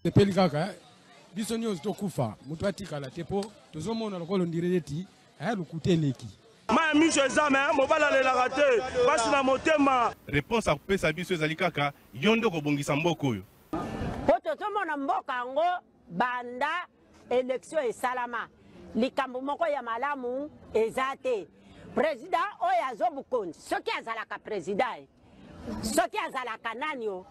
Tepeli kaka biso nyonso tokufa mutu atikala tepo tozomona lokolo ndireti lukuteleki ma miso ezame mobala lelaka te basi na motema. Réponse akopesa biso ezali kaka yondo kobongisa mboka oyo po tozomona mboka yango banda élection esalama likambo moko ya malamu eza te. Président oyo azobukonzi soki azalaka président soki azalaka nani o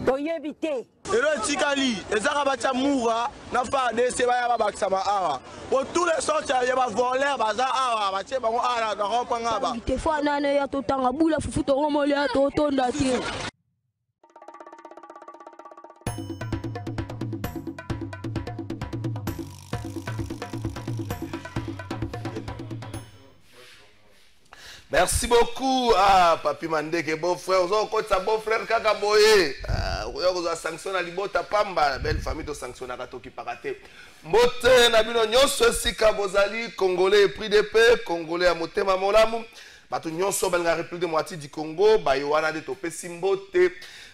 toyebi te. Elo etikali ezaka batya mura na FARDC baya babakisama awa po tous les sortes ya bavoleur baza awa batie bango awa na rompanga ba te fo nane ya totanga bula fufu tongomoli ya totonda te. Merci beaucoup à Papi Mandeke, beau frère. Vous avez un beau frère Kakaboye. Vous avez sanctionné à Libota Pamba, la belle famille de sanctionner à Toki Parate. Mbote, Nabino Nyonso, Sika Bozali, Congolais, prix de paix, Congolais à Motema Molamu. Bato Nyonso, Belga République de Moitié du Congo, Bayoana de Topé Simbote,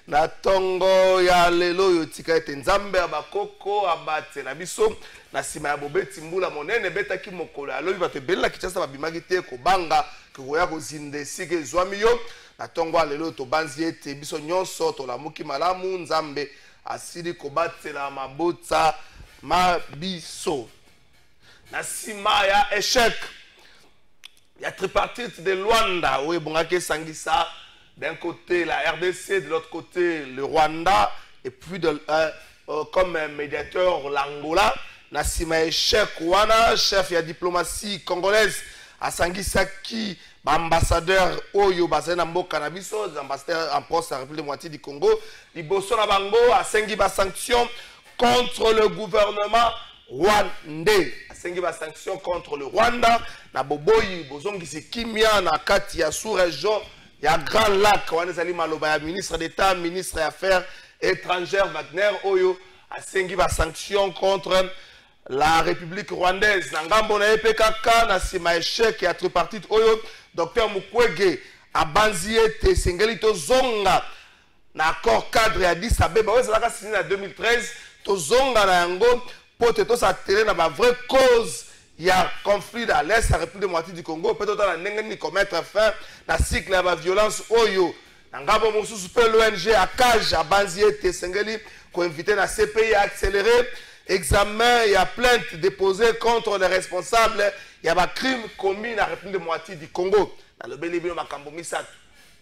Natongo, ya Lelo, Yotika et Nzambe, Abakoko, Abate, Nabiso, Nasima Yabobe, Timbula, Monene, Beta Kimokolo, Alo, Bate Bella, Kichasa, Babimagite, Kobanga, Koya Kozinde, Sige, Zwamiyo, Natongo, Lelo, Tobanzie, Tebiso, Nyonso, Tolamuki Malamu, Nzambe, Asidi, Kobate, la Mabota, Mabiso. Nasima, ya échec. Il y a tripartite de Luanda, oui, Bongake Sangisa. D'un côté la RDC, de l'autre côté le Rwanda, et puis comme médiateur l'Angola, Nassima Echek Wana, chef de la diplomatie congolaise, à Sangisaki, ambassadeur Oyo Bazenambo Cannabiso, ambassadeur en poste à la République de Moitié du Congo, Liboso Nabango, à Sengiba sanction contre le gouvernement rwandais. À Sengiba sanction contre le Rwanda, Naboboyi, Bozongisi Kimia, Nakatia sous-région. Il y a Grand Lac, Wanezali Maloba, ministre d'État, ministre des Affaires étrangères, Wagner Oyo, a Sengiba sanction contre la République rwandaise. Nangambo na EPKK, na Sima Echek, et à tripartite Oyo, Dr Mukwege, a Banziete, Sengelito Zonga, na accord cadre à Addis Abeba, Wezalaka signé en 2013, to Zonga na Yango, poteto sa télé na ba vraie cause. Il y a conflit dans l'Est, la République de Moitié du Congo, peut-être qu'on commettre fin à cycle de la violence Oyo. Ngabo Moussou l'ONG à Kaj, à Banzié, Tessengeli, qu'on invite la CPI à accélérer examen, il y a plainte déposée contre les responsables, il y a un crime commis dans la République de Moitié du Congo. Dans le Bélibino Makambo Misat,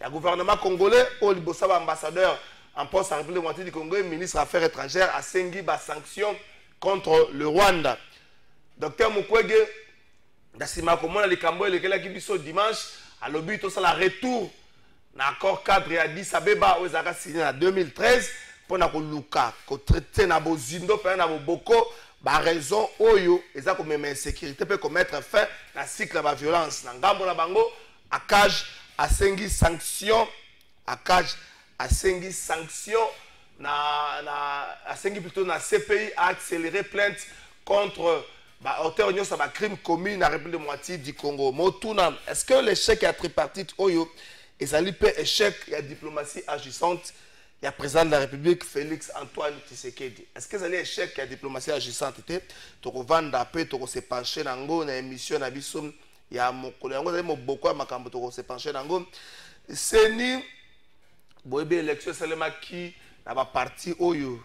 il y a le gouvernement congolais, Olibosaba ambassadeur en poste à la République de Moitié du Congo, ministre des Affaires étrangères, a sanctionné la sanction contre le Rwanda. Docteur Mukwege, Dassima Komona Likambo et le Kibiso dimanche, à l'objet de la retour dans l'accord cadre à Addis Abeba, où ils ont signé en 2013, pour que traiter na bozindo, pour na boko, par raison oyo, ils ont comme insécurité, pour mettre fin à la cycle de la violence. Nangambo na bango, à Kaj, à Sengi sanction, à Kaj, à Sengi sanction, à Sengi plutôt na CPI a accéléré plainte contre auteur de un crime commis dans la République de Moitié du Congo. Est-ce que l'échec est tripartite Oyo et ça lui fait échec, il y a diplomatie agissante, il y a président de la République Félix Antoine Tshisekedi. Est-ce que ça lui échec, il y a diplomatie agissante, tu vas vendre après, tu vas se pencher dans une émission, il y a beaucoup de makambo, tu vas se pencher dans c'est ni boébé élection Salema qui n'a pas parti Oyo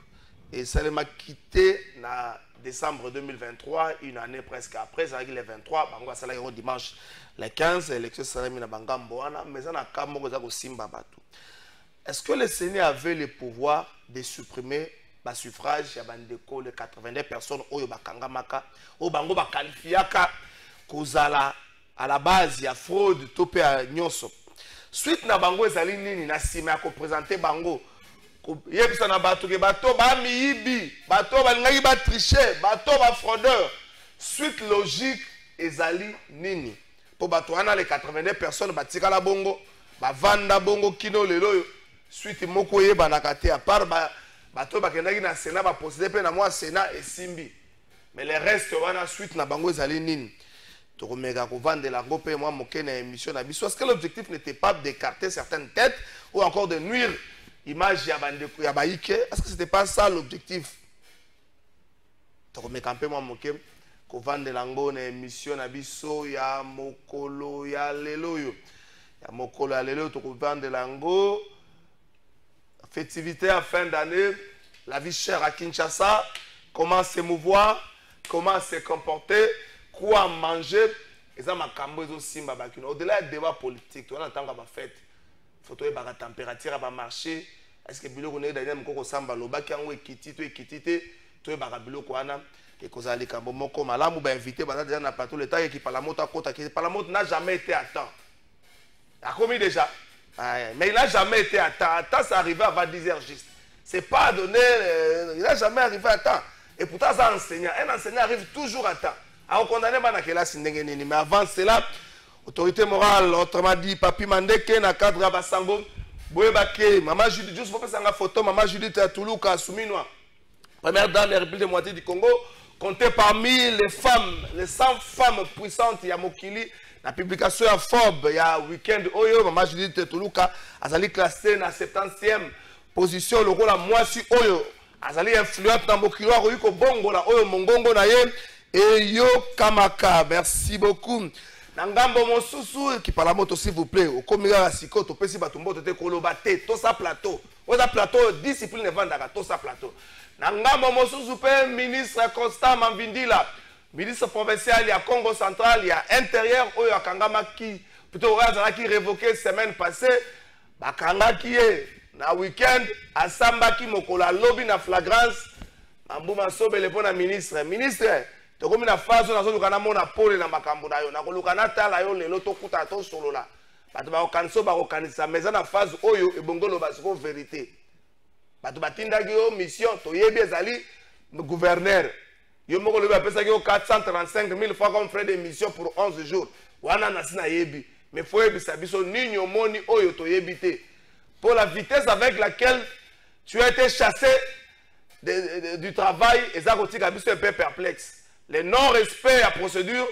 et Salema quitté na décembre 2023, une année presque après, c'est le 23, bango asala yo dimanche le 15, l'élection salami na bangambo wana, mais on a kamo za ko simba batu. Est-ce que le Sénat avait le pouvoir de supprimer le suffrage ya bandeko les 82 personnes oyo bakanga maka, o bango ba qualifiaka kozala à la base ya fraude topé à nyonso. Suite na bango ezali nini na sima ko présenter bango yebisa na bato ke bato ba miyibi bato balingaki ba tricher bato ba fraudeur suite logique ezali nini po bato wana les 82 personnes batika la bongo ba vanda bongo kino lelo suite moko yeba na kate à part bato bakendaki na Sénat ba posséder pe na moi Sénat et simbi mais les restes wana suite na bango ezali nini to komeka ko vendre la gope moi moke na émission na biso. Est-ce que l'objectif n'était pas d'écarter certaines têtes ou encore de nuire image ya baïke. Est-ce que c'était pas ça l'objectif? Donc on met campé moi moké ko vendre lango na émission na biso ya mokolo ya lelo yo. Ya mokolo ya lelo to ko vendre lango festivité à fin d'année, la vie chère à Kinshasa, comment se mouvoir, comment se comporter, quoi manger. Et ça m'a cambré aussi babakino. Au-delà du débat politique, on attend qu'à ma fête. Faut trouver la température à marché. Est-ce que bilo connaît d'ailleurs mko samba loba ki ango ekiti to ba bilo ko ana et ko zali kambo moko malamu ba invité ba déjà na plateau le temps qui par la moto à côté qui par la moto n'a jamais été à temps. A commis déjà. Mais il n'a jamais été à temps. À temps ça arrivait avant 10h juste. C'est pas donné il n'a jamais arrivé à temps. Et pourtant ça enseignant, un enseignant arrive toujours à temps. Alors condamné ba na kelasi ndenge nini mais avant cela autorité morale autrement dit Papi Mandeke na cadre ya Basango Boyebake, Maman Judith, juste pour faire une photo, Maman Judith à Toulouse, à Souminois, première dame de la République de moitié du Congo, comptée parmi les femmes, les 100 femmes puissantes, il y a Mokili, la publication à Forbes, il y a Weekend Oyo, Maman Judith à Toulouse, elle est classée dans la 70e position, le rôle à Moisi Oyo, elle est influente dans Mokili, Oyo Bongo, Oyo Mongongo, et Yo Kamaka, merci beaucoup. Nangambo mosusu qui par la moto s'il vous plaît au komira siko to pesi batumbo to te koloba te to sa plateau oza plateau discipline vandaka to sa plateau Nangambo mosusu pe ministre Constant Mambindila ministre provincial ya Congo central ya intérieur oyo akangama ki plutôt oza qui révoqué semaine passée bakanga ki na week-end asambaki mokola lobby na flagrance Mambuma Sobele pona ministre tokomi na phase na zoluka na mona pole na makambo na yo na koluka na tala yo lelo to kuta to solola bato ba okanso ba okanisa meza na phase oyo ebongolo basiko vérité bato batindaki yo mission to yebi ezali gouverneur yo moko lobi apesa ki yo 435 000 francs comme frais de mission pour 11 jours wana na sina yebi mais faut yebisa biso nini omoni oyo to yebite pour la vitesse avec laquelle tu as été chassé du travail ezakotika biso un peu perplexe. Le non-respect à la procédure,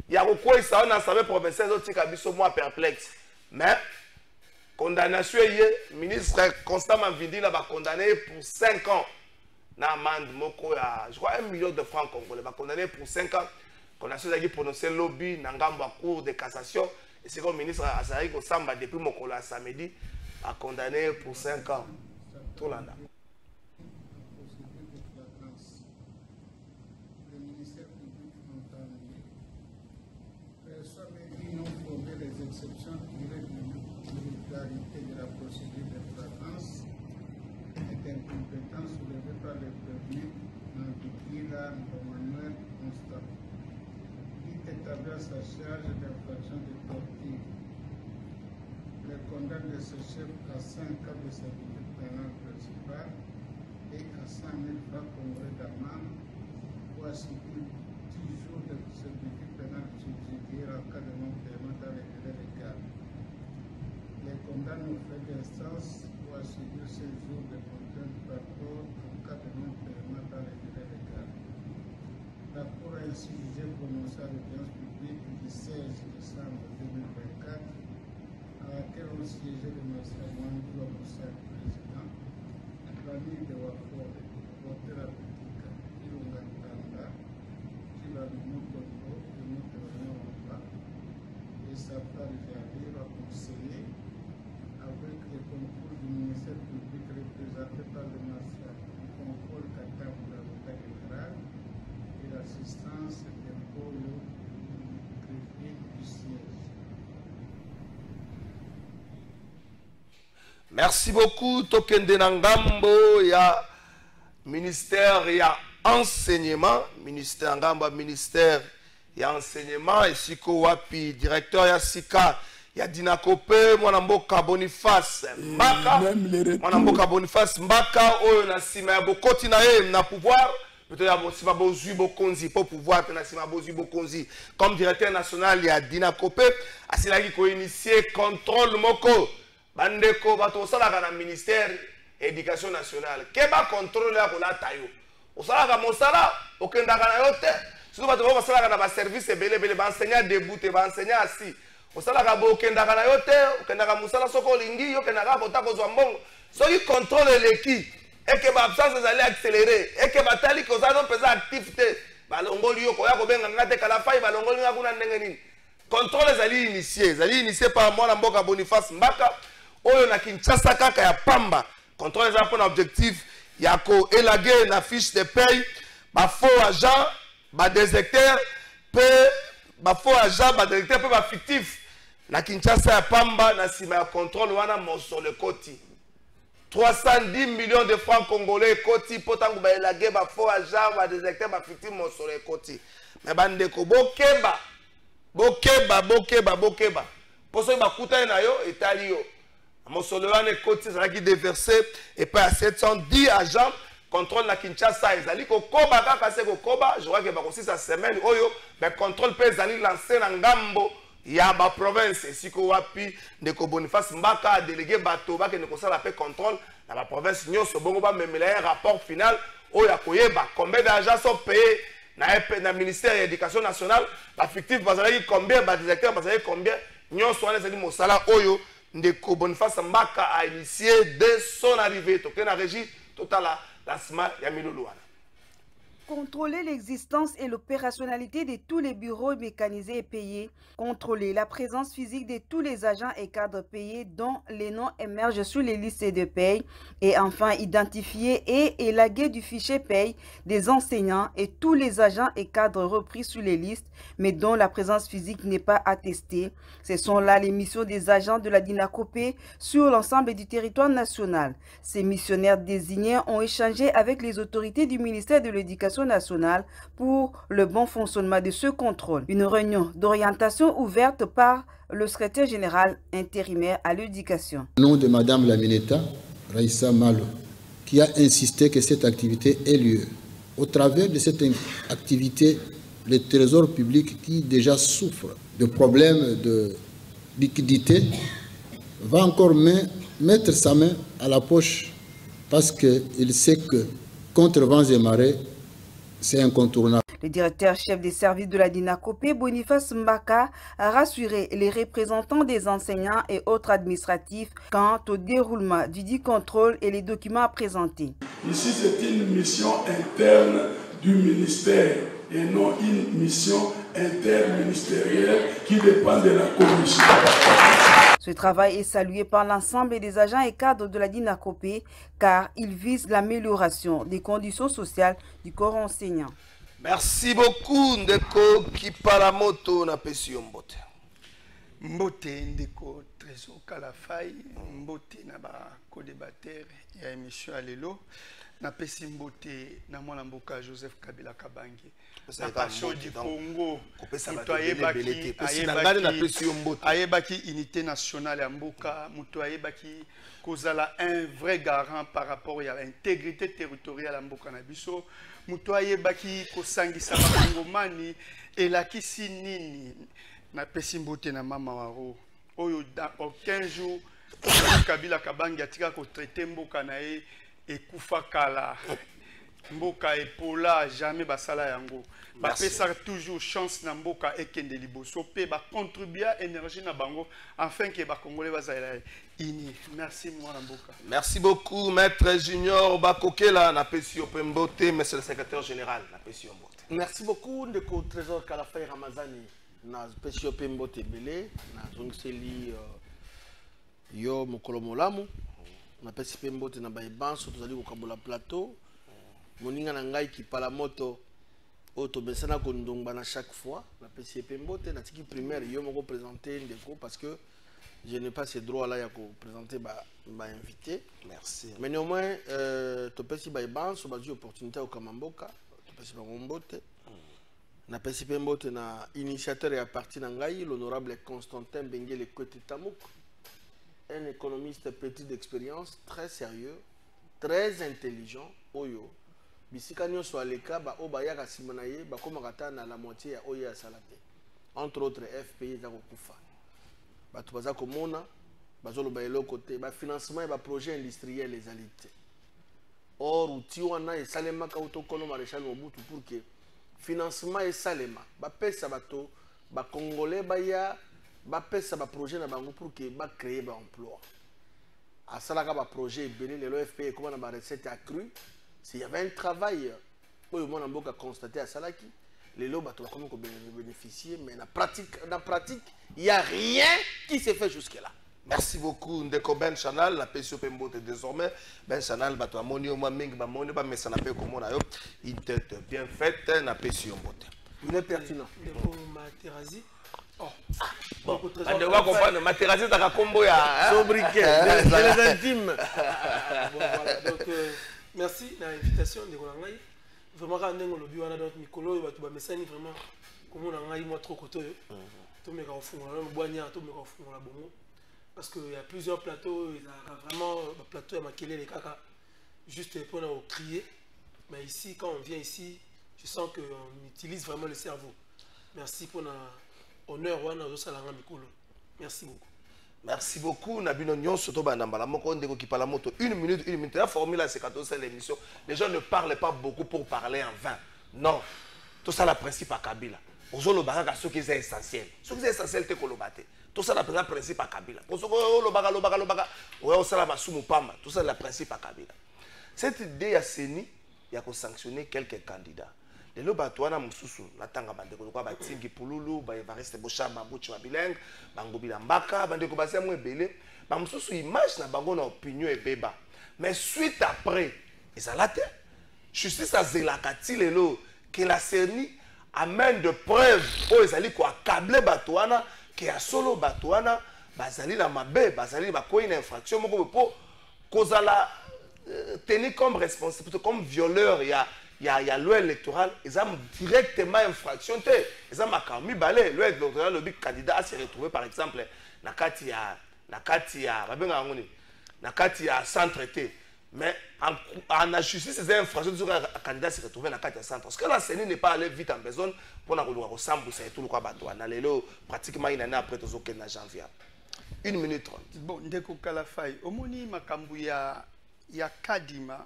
il y a beaucoup de l'Assemblée provinciale qui sont moins perplexes. Mais, condamnation, le ministre Constant Mambindi l'a condamné pour 5 ans. Je crois 1 million de francs congolais. Il condamné pour 5 ans. Condamnation a prononcé lobby dans la cour de cassation. Et c'est comme le ministre Azari Kosamba, depuis mon collègue samedi, a condamné pour 5 ans. Tout là. Exceptions d'irrégularité de la procédure de flagrance et d'incompétence soulevée par le prévenu Nambikila Manuel Constant, qui établit à sa charge d'infraction de torture. Le condamne de ce chef à 5 ans de servitude pénale principale et à 100 000 francs congolais d'amende ou à subir 10 jours de servitude pénale subsidiaire en cas de non-paiement dans les délais légaux. Les condamne aux frais d'instance ou à subir 16 jours de contrainte par corps en cas de non-paiement dans les délais légaux. La Cour a ainsi jugé prononcé à l'audience publique du 16 décembre 2024 à laquelle ont siégé le magistrat Mwandou Moussa, président, l'ami de Wafor, porteur la politique, Ilunga Ntanda, qui va nous Congo et nous devenons en bas, et sa part Jadir a conseillé avec le concours du ministère public représenté par le magistrat du concours Katam pour l'avocat général et l'assistance des pôles greffier du siège. Merci beaucoup. Tokende Nangambo, il y a ministère, il y a enseignement. Ministère Ngambo, ministère, il y a enseignement. Et Siko Wapi, directeur, il y a Sika, il y a Dinakope, Mwanamboka Boniface, Mbaka, Mwanamboka Boniface, Mbaka, Oyo Nasima, il y a Bokoti na pouvoir. Peut-être qu'il y a Bozu Bokonzi pour pouvoir, Bokonzi. Comme directeur national, il y a Dinakope, Asilagi qui a initié contrôle Moko. Bandeko bato salaka na ministère éducation nationale keba contrôle ya kola tayo osalaka mosala okendaka na yote surtout bato ba salaka na ba service belebele ba enseignant debout te ba enseignant assis osalaka bo okendaka na yote okendaka mosala soko lingi okendaka kota kozwa mbongo soki contrôle eleki et que l'absence allait accélérer et que batali que ça non pesa activité balongoli yo koya ko benga ngate kala fai balongoli ngakuna ndenge nini contrôle ezali initié par mwana mboka Boniface Mbaka oyo na Kinshasa kaka ya pamba contrôle ezali pour objectif ya ko élaguer na fiche de paye ba faux agent ba déserteur pe ba faux agent ba déserteur pe ba fictif na Kinshasa ya pamba na sima ya contrôle wana mosole koti 310 millions de francs congolais koti potangu ba élaguer ba faux agent ba déserteur ba fictif mosole koti mais bandeko bokeba poso ba kuta na yo etali yo mosole wana koti zaki déversé et pas à 710 agents contrôle na Kinshasa ezali ko koba kaka se ko koba je crois que ba ko 6 semaines oyo mais contrôle pe ezali lancé na ngambo ya ba province siko wapi ndeko Boniface Mbaka délégué bato ba ke ne ko sala pe contrôle na la province nyonso bongo ba memela un rapport final oyo akoyeba combien d'agents sont payés na ministère de l'éducation nationale ba fictif bazali combien ba directeur bazali combien nyonso wana ezali mosala oyo ndeko Boniface Mbaka a initié dès son arrivée to na régie totala lancement ya milulu wana. Contrôler l'existence et l'opérationnalité de tous les bureaux mécanisés et payés. Contrôler la présence physique de tous les agents et cadres payés dont les noms émergent sur les listes de paye. Et enfin, identifier et élaguer du fichier paye des enseignants et tous les agents et cadres repris sur les listes, mais dont la présence physique n'est pas attestée. Ce sont là les missions des agents de la DINACOPé sur l'ensemble du territoire national. Ces missionnaires désignés ont échangé avec les autorités du ministère de l'Éducation nationale pour le bon fonctionnement de ce contrôle. Une réunion d'orientation ouverte par le secrétaire général intérimaire à l'éducation. Au nom de Madame la Mineta, Raïssa Malo, qui a insisté que cette activité ait lieu. Au travers de cette activité, le trésor public, qui déjà souffre de problèmes de liquidité, va encore mettre sa main à la poche parce qu'il sait que contre vents et marées, c'est incontournable. Le directeur chef des services de la DINACOPé, Boniface Mbaka, a rassuré les représentants des enseignants et autres administratifs quant au déroulement du dit contrôle et les documents à présenter. Ici, c'est une mission interne du ministère et non une mission interministérielle qui dépend de la commission. Ce travail est salué par l'ensemble des agents et cadres de la DINACOPé car il vise l'amélioration des conditions sociales du corps enseignant. Merci beaucoup ndeko Kipalamoto na pesi yo mbote. Mbote ndeko Trésor Kalafai, mbote na ba co-débatteur ya émission alelo na pesi mbote na mwana mboka Joseph Kabila Kabange. La passion du Congo, ayebaki unité nationale ya mboka, muto ayebaki kozala un vrai garant par rapport à l'intégrité territoriale ya mboka na biso, muto ayebaki kosangisa bakongomani elakisi nini na pesi mbote na mama waro oyo dans aucun jour Kabila Kabange atika ko traiter mboka na ye ekufa kala. Mboka epola jamais basala yango. Bapesa toujours chance na mboka ekende liboso pe ba contribuer énergie na bango afin que ba congolais bazala ini. Merci mwana mboka. Merci beaucoup maître Junior Bakokela na pesi yo pembote monsieur le secrétaire général na pesi yo mbote. Merci beaucoup ndeko Trésor Kalafai Ramazani na pesi yo pembote belé na zongseli yo mokolo molamu na pesi pembote na baibanso tozali kokabola plateau. Moninga na ngai Kipalamoto oto besana ko ndongba na chaque fois la PCP mbote na tiki primaire yo moko présenter ndeko parce que je n'ai pas ce droit là ya ko présenter ba invité. Merci. Mais néanmoins to pesi ba ban so ba ju opportunité au Kamamboka to pesi ba mbote na PCP mbote na initiateur et à partir na ngai l'honorable Constantin Bengele Kotetamuk, un économiste petit d'expérience, très sérieux, très intelligent oyo bisika nyonso aleka ba obayaka simana ye ba komaka na la moitié ya oya salate entre autres FPI za kokufa bato baza komona bazoloba eloko te ba financement ba projet industriel les alités or outil wana esalema ka utokolo maréchal Mobutu pour que financement esalema ba pesa bato ba congolais ba ya ba pesa ba projet na bango pour que ba créer ba emploi à Salaka, un projet, le FPE, comment la recette a cru. S'il y avait un travail, où le monde a constaté à Salaki, les lots, comment bénéficier, mais dans la pratique, il n'y a rien qui s'est fait jusque-là. Merci beaucoup, Ndeko Ben Chanal, la PSO Pembote désormais. Ben Chanal, bato amoni au moins mingi bamoni ba mais ça n'a pas comme on a eu une tête bien faite, na PSO Pembote. Il est pertinent. Ndeko Materazi. Oh. Bon, on doit comprendre Materazi ta combo ya sobriquet, les intimes. Bon voilà, donc merci de l'invitation de Golangai. Vraiment quand on lobby on a donc Mikolo bato ba message vraiment comme on a moi trop côté. Tout me ka fond là, le boigna, tout me ka fond là bon. Parce qu'il y a plusieurs plateaux, il y a vraiment un plateau à maquiller les caca, juste pour nous crier. Mais ici, quand on vient ici, je sens qu'on utilise vraiment le cerveau. Merci pour l'honneur. Merci beaucoup. Merci beaucoup. Nabino Nyon Soto Banambala Moko Ndeko qui parle moto 1 minute. La formule c'est quand on sait l'émission. Les gens ne parlent pas beaucoup pour parler en vain. Non. Tout ça, le principe à Kabila. Aujourd'hui, le barrage, ce qui est essentiel. Ce qui est essentiel, c'est que le bâté. Tout ça, le principe à Kabila. Pour ce que le baga, on ça la soumu pamba. Tout ça, le principe à Kabila. Cette idée à Seni, il y a qu'on sanctionner quelques candidats. Les lobatouana mususu, natanga bandeko kwa batingi pululu, ba Evariste Bochama, Buchi Mabilang, bango bilambaka, bandeko basia mwebele, ba mususu image na bango na opinion ebeba. Mais suite après, ezalate, justice a zelakati lelo que la Seni amène de preuves où ezali ko accabler batouana que a solo batouana bazali na mabe, bazali ba ko une infraction moko po kozala tenir comme responsable comme violeur il y a loi électorale, ils ont directement infraction. Ils ont makambi balé, loi électorale, le candidat s'est retrouvé par exemple, nakati ya sans traité. Mais en justice, ces infractions, le candidat s'est retrouvé dans le centre. Parce que la CENI n'est pas allé vite en besoin pour nous ressembler à tout le monde. Pratiquement une année après, tout en janvier. 1 minute 30. Bon, Ndeko Kalafay, au moni makambu ya Kadima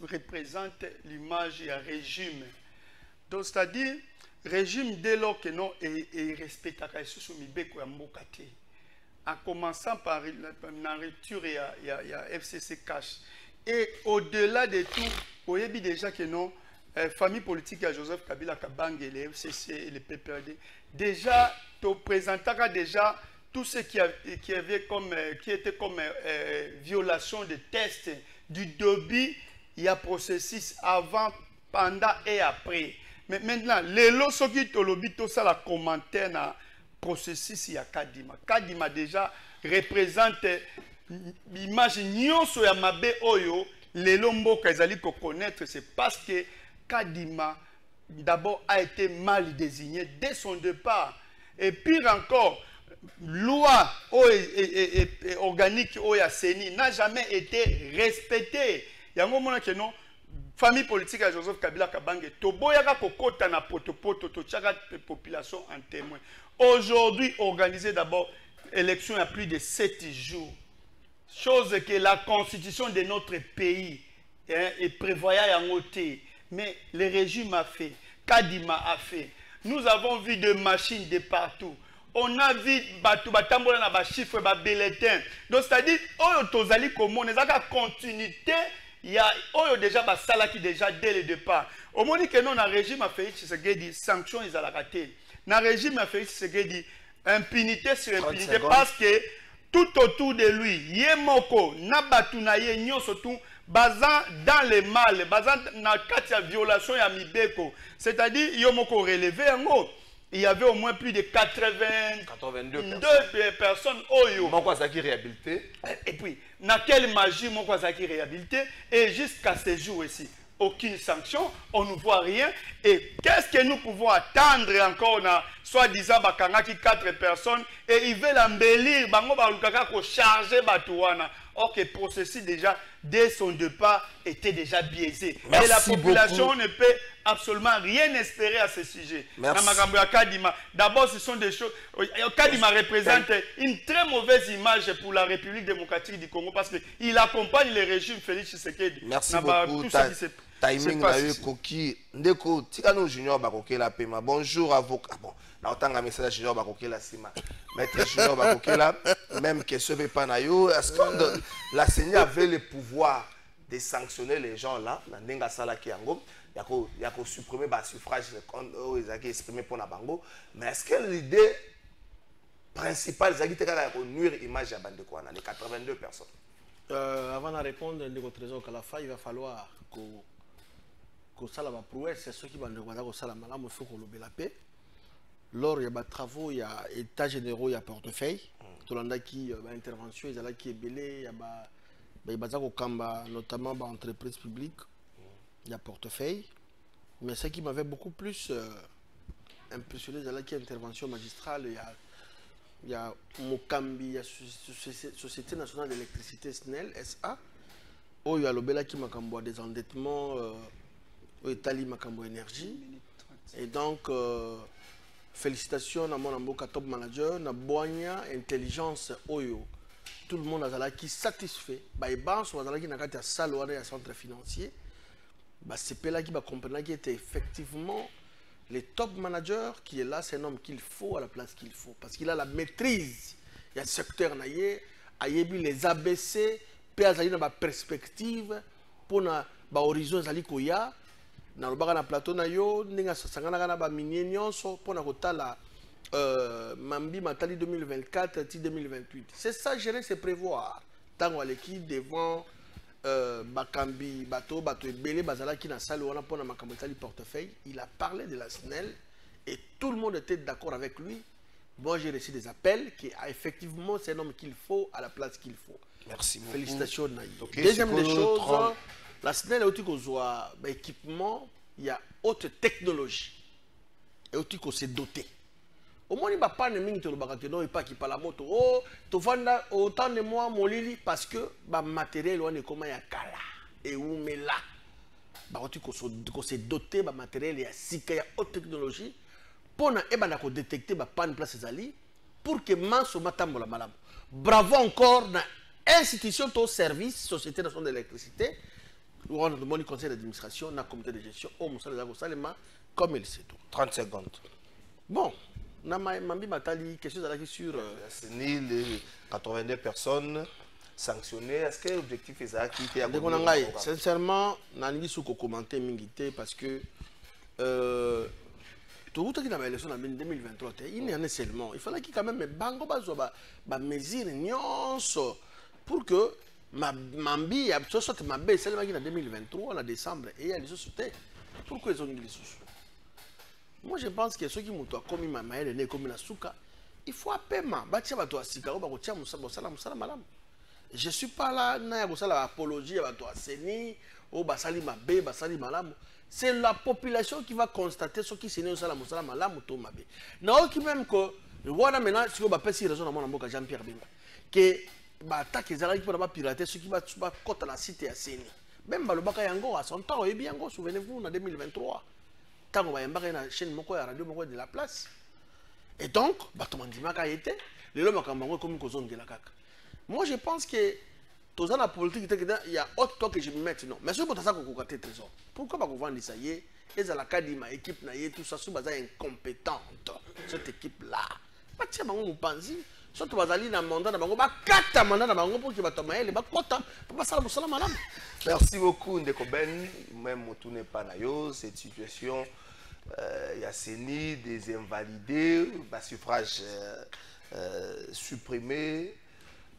représente l'image du régime. Donc, c'est-à-dire, régime dès lors que non est respecté à Mibeko Mbokate. En commençant par la rupture et FCC cash. Et au-delà de tout, vous voyez déjà que non, famille politique à Joseph Kabila Kabang et les FCC et les PPRD, déjà, tu présenteras déjà tout ce qui était comme violation de tests du début, il y a processus avant, pendant et après. Mais maintenant, les lots qui te lobby, tout ça, la commentaire dans processus, il y a Kadima. Kadima déjà représente l'image nyonso ya mabe oyo, les lombos qu'ils ko connaître, c'est parce que Kadima d'abord a été mal désigné dès son départ. Et pire encore, loi organique oya Seni n'a jamais été respectée. Il y a un moment que non, famille politique à Joseph Kabila Kabange, Toboyaka Kokota na potopoto, Tochaka population en témoin. Aujourd'hui, organisé d'abord élection il y a plus de 7 jours. Chose que la constitution de notre pays est prévoyée en côté. Mais le régime a fait, Kadima a fait. Nous avons vu des machines de partout. On a vu batambola na ba chiffre ba bulletin. Donc c'est-à-dire oyo tozali comme on ezaka continuité, il y a oyo déjà ba sala qui déjà dès le départ. Au moment que non na régime a fait ce que dit sanction ils a raté. Na régime a fait ce que dit impunité sur impunité parce que tout autour de lui, yemoko na batuna ye nyonso tout bazan dans le mal, bazan na katia violation ya mibeko. C'est-à-dire yomoko relevé en haut. Il y avait au moins plus de 82 personnes. Réhabilité. Et puis, dans quelle magie Mokwazaki réhabilité? Et jusqu'à ce jour ici, aucune sanction, on ne voit rien. Et qu'est-ce que nous pouvons attendre encore? Soi-disant, Bakangaki 4 personnes, et ils veulent embellir, Bango Balukaka pour charger Batouana. Or que le processus déjà, dès son départ, était déjà biaisé. Merci et la population beaucoup. ne peut absolument rien espérer à ce sujet. D'abord, ce sont des choses... Kadima représente une très mauvaise image pour la République démocratique du Congo parce qu'il accompagne le régime Félix Tshisekedi. Merci beaucoup. Timing na eu koki ndeko tikano junior bakokela pema. Bonjour avocat. Bon, na otanga message junior bakokela sima. Maître junior bakokela même question pas est-ce que la CENI avait le pouvoir de sanctionner les gens là, il y a supprimer le suffrage, ils ont exprimé pour la bango, mais est-ce que l'idée principale, c'est de nuire l'image de bande quoi, les 82 personnes? Avant de répondre à notre trésor Kalafa, il va falloir que ça la prouesse, c'est ceux qui vont nous ça la malade, il faut qu'on le la paix. Lors il y a des travaux, il y a état généraux, il y a portefeuille, tout le monde qui intervention, il y a qui est belé, il y a notamment dans l'entreprise publique, il y a portefeuille. Mais ce qui m'avait beaucoup plus impressionné, c'est qu'il y a intervention magistrale, il y a Mokambi, il y a Société nationale d'électricité SNEL, SA, où il y a l'Obela qui m'a des endettements, où Italie m'a énergie. Et donc, félicitations à mon top manager, na boigna intelligence oyo. Tout le monde a qui satisfait. Bah et ban sur qui n'a qu'à saluer un centre financier. Bah c'est là qui va comprendre qu'il était effectivement le top manager qui est là, c'est un homme qu'il faut à la place qu'il faut parce qu'il a la maîtrise. Il y a le secteur naïe, ayebi les ABC, péazali na ba perspective pour na ba horizon zali koya. Na lobaka na plateau na yo ndinga sangana kana ba minier nyonso pona kotala mambi matali 2024 ti 2028. C'est ça gérer, c'est prévoir. Tango l'équipe devant bakambi bato ebele bazala ki na salle wana pona makambo tali portefeuille, il a parlé de la SNEL et tout le monde était d'accord avec lui. Moi j'ai reçu des appels qui effectivement c'est un homme qu'il faut à la place qu'il faut. Merci beaucoup. Félicitations Naï. Okay, deuxième des choses, la SNEL est aussi équipement, il y a haute technologie. Et aussi qu'on s'est doté. Au moins, il n'y a pas de minute de non, il pas qui parle la moto. Oh, tu vas autant de moi, mon lili, parce que le matériel, on est comme il y a kala. Et où mais là, qu'on s'est doté, le matériel, il y a sika, il y a haute technologie. Pour détecter la panne place Zali, pour que manso matambo la malam. Bravo encore dans l'institution de service, Société nationale d'électricité. Nous avons demandé conseil d'administration, le comité de gestion, comme il sait tout. 30 secondes. Bon, Mambi Matali, question sur. Les 82 personnes sanctionnées, est-ce que l'objectif est ça qui était à sincèrement, je n'ai pas commenté parce que tout ce qui a l'élection en 2023, il y en a seulement. Il fallait qu'il quand même des mesures pour que Mambi, soit ma baisse, celle qui est en 2023, en décembre, et il y a les sociétés. Pourquoi ils ont mis les sous? Moi, je pense que ceux qui m'ont commis ma maille, comme la souka, il faut un paiement. Je ne suis pas là, je suis apologie à Seni, ou Basali Mabé, Basali Malam. C'est la population qui va constater ce qui s'est né au Salam Malam ou Tomabé. Non, qui même que, voilà maintenant, si on va passer raison à mon amboka Jean-Pierre Bimba, que attaque les Arabes pour pirater ce qui va côté la cité à Seni. Même le Baka Yango à son temps, et bien, souvenez-vous, en 2023. Tant qu'on va embarquer dans la chaîne radio de la place. Et donc, a été, les hommes ont comme une zone de la CAC. Moi, je pense que dans la politique, il y a autre temps que je me mette. Non. Mais si vous avez un trésor, pourquoi vous vendez ça? Et ça, la ma équipe, tout ça, c'est incompétente. Cette équipe-là. Tiens, vous pensez, si vous avez un mandat, vous avez 4 mandats pour que vous ayez les Merci beaucoup, Ndeko Ben. Même tout n'est pas naïo, cette situation. Il y a CENI, des invalidés, le suffrage supprimé.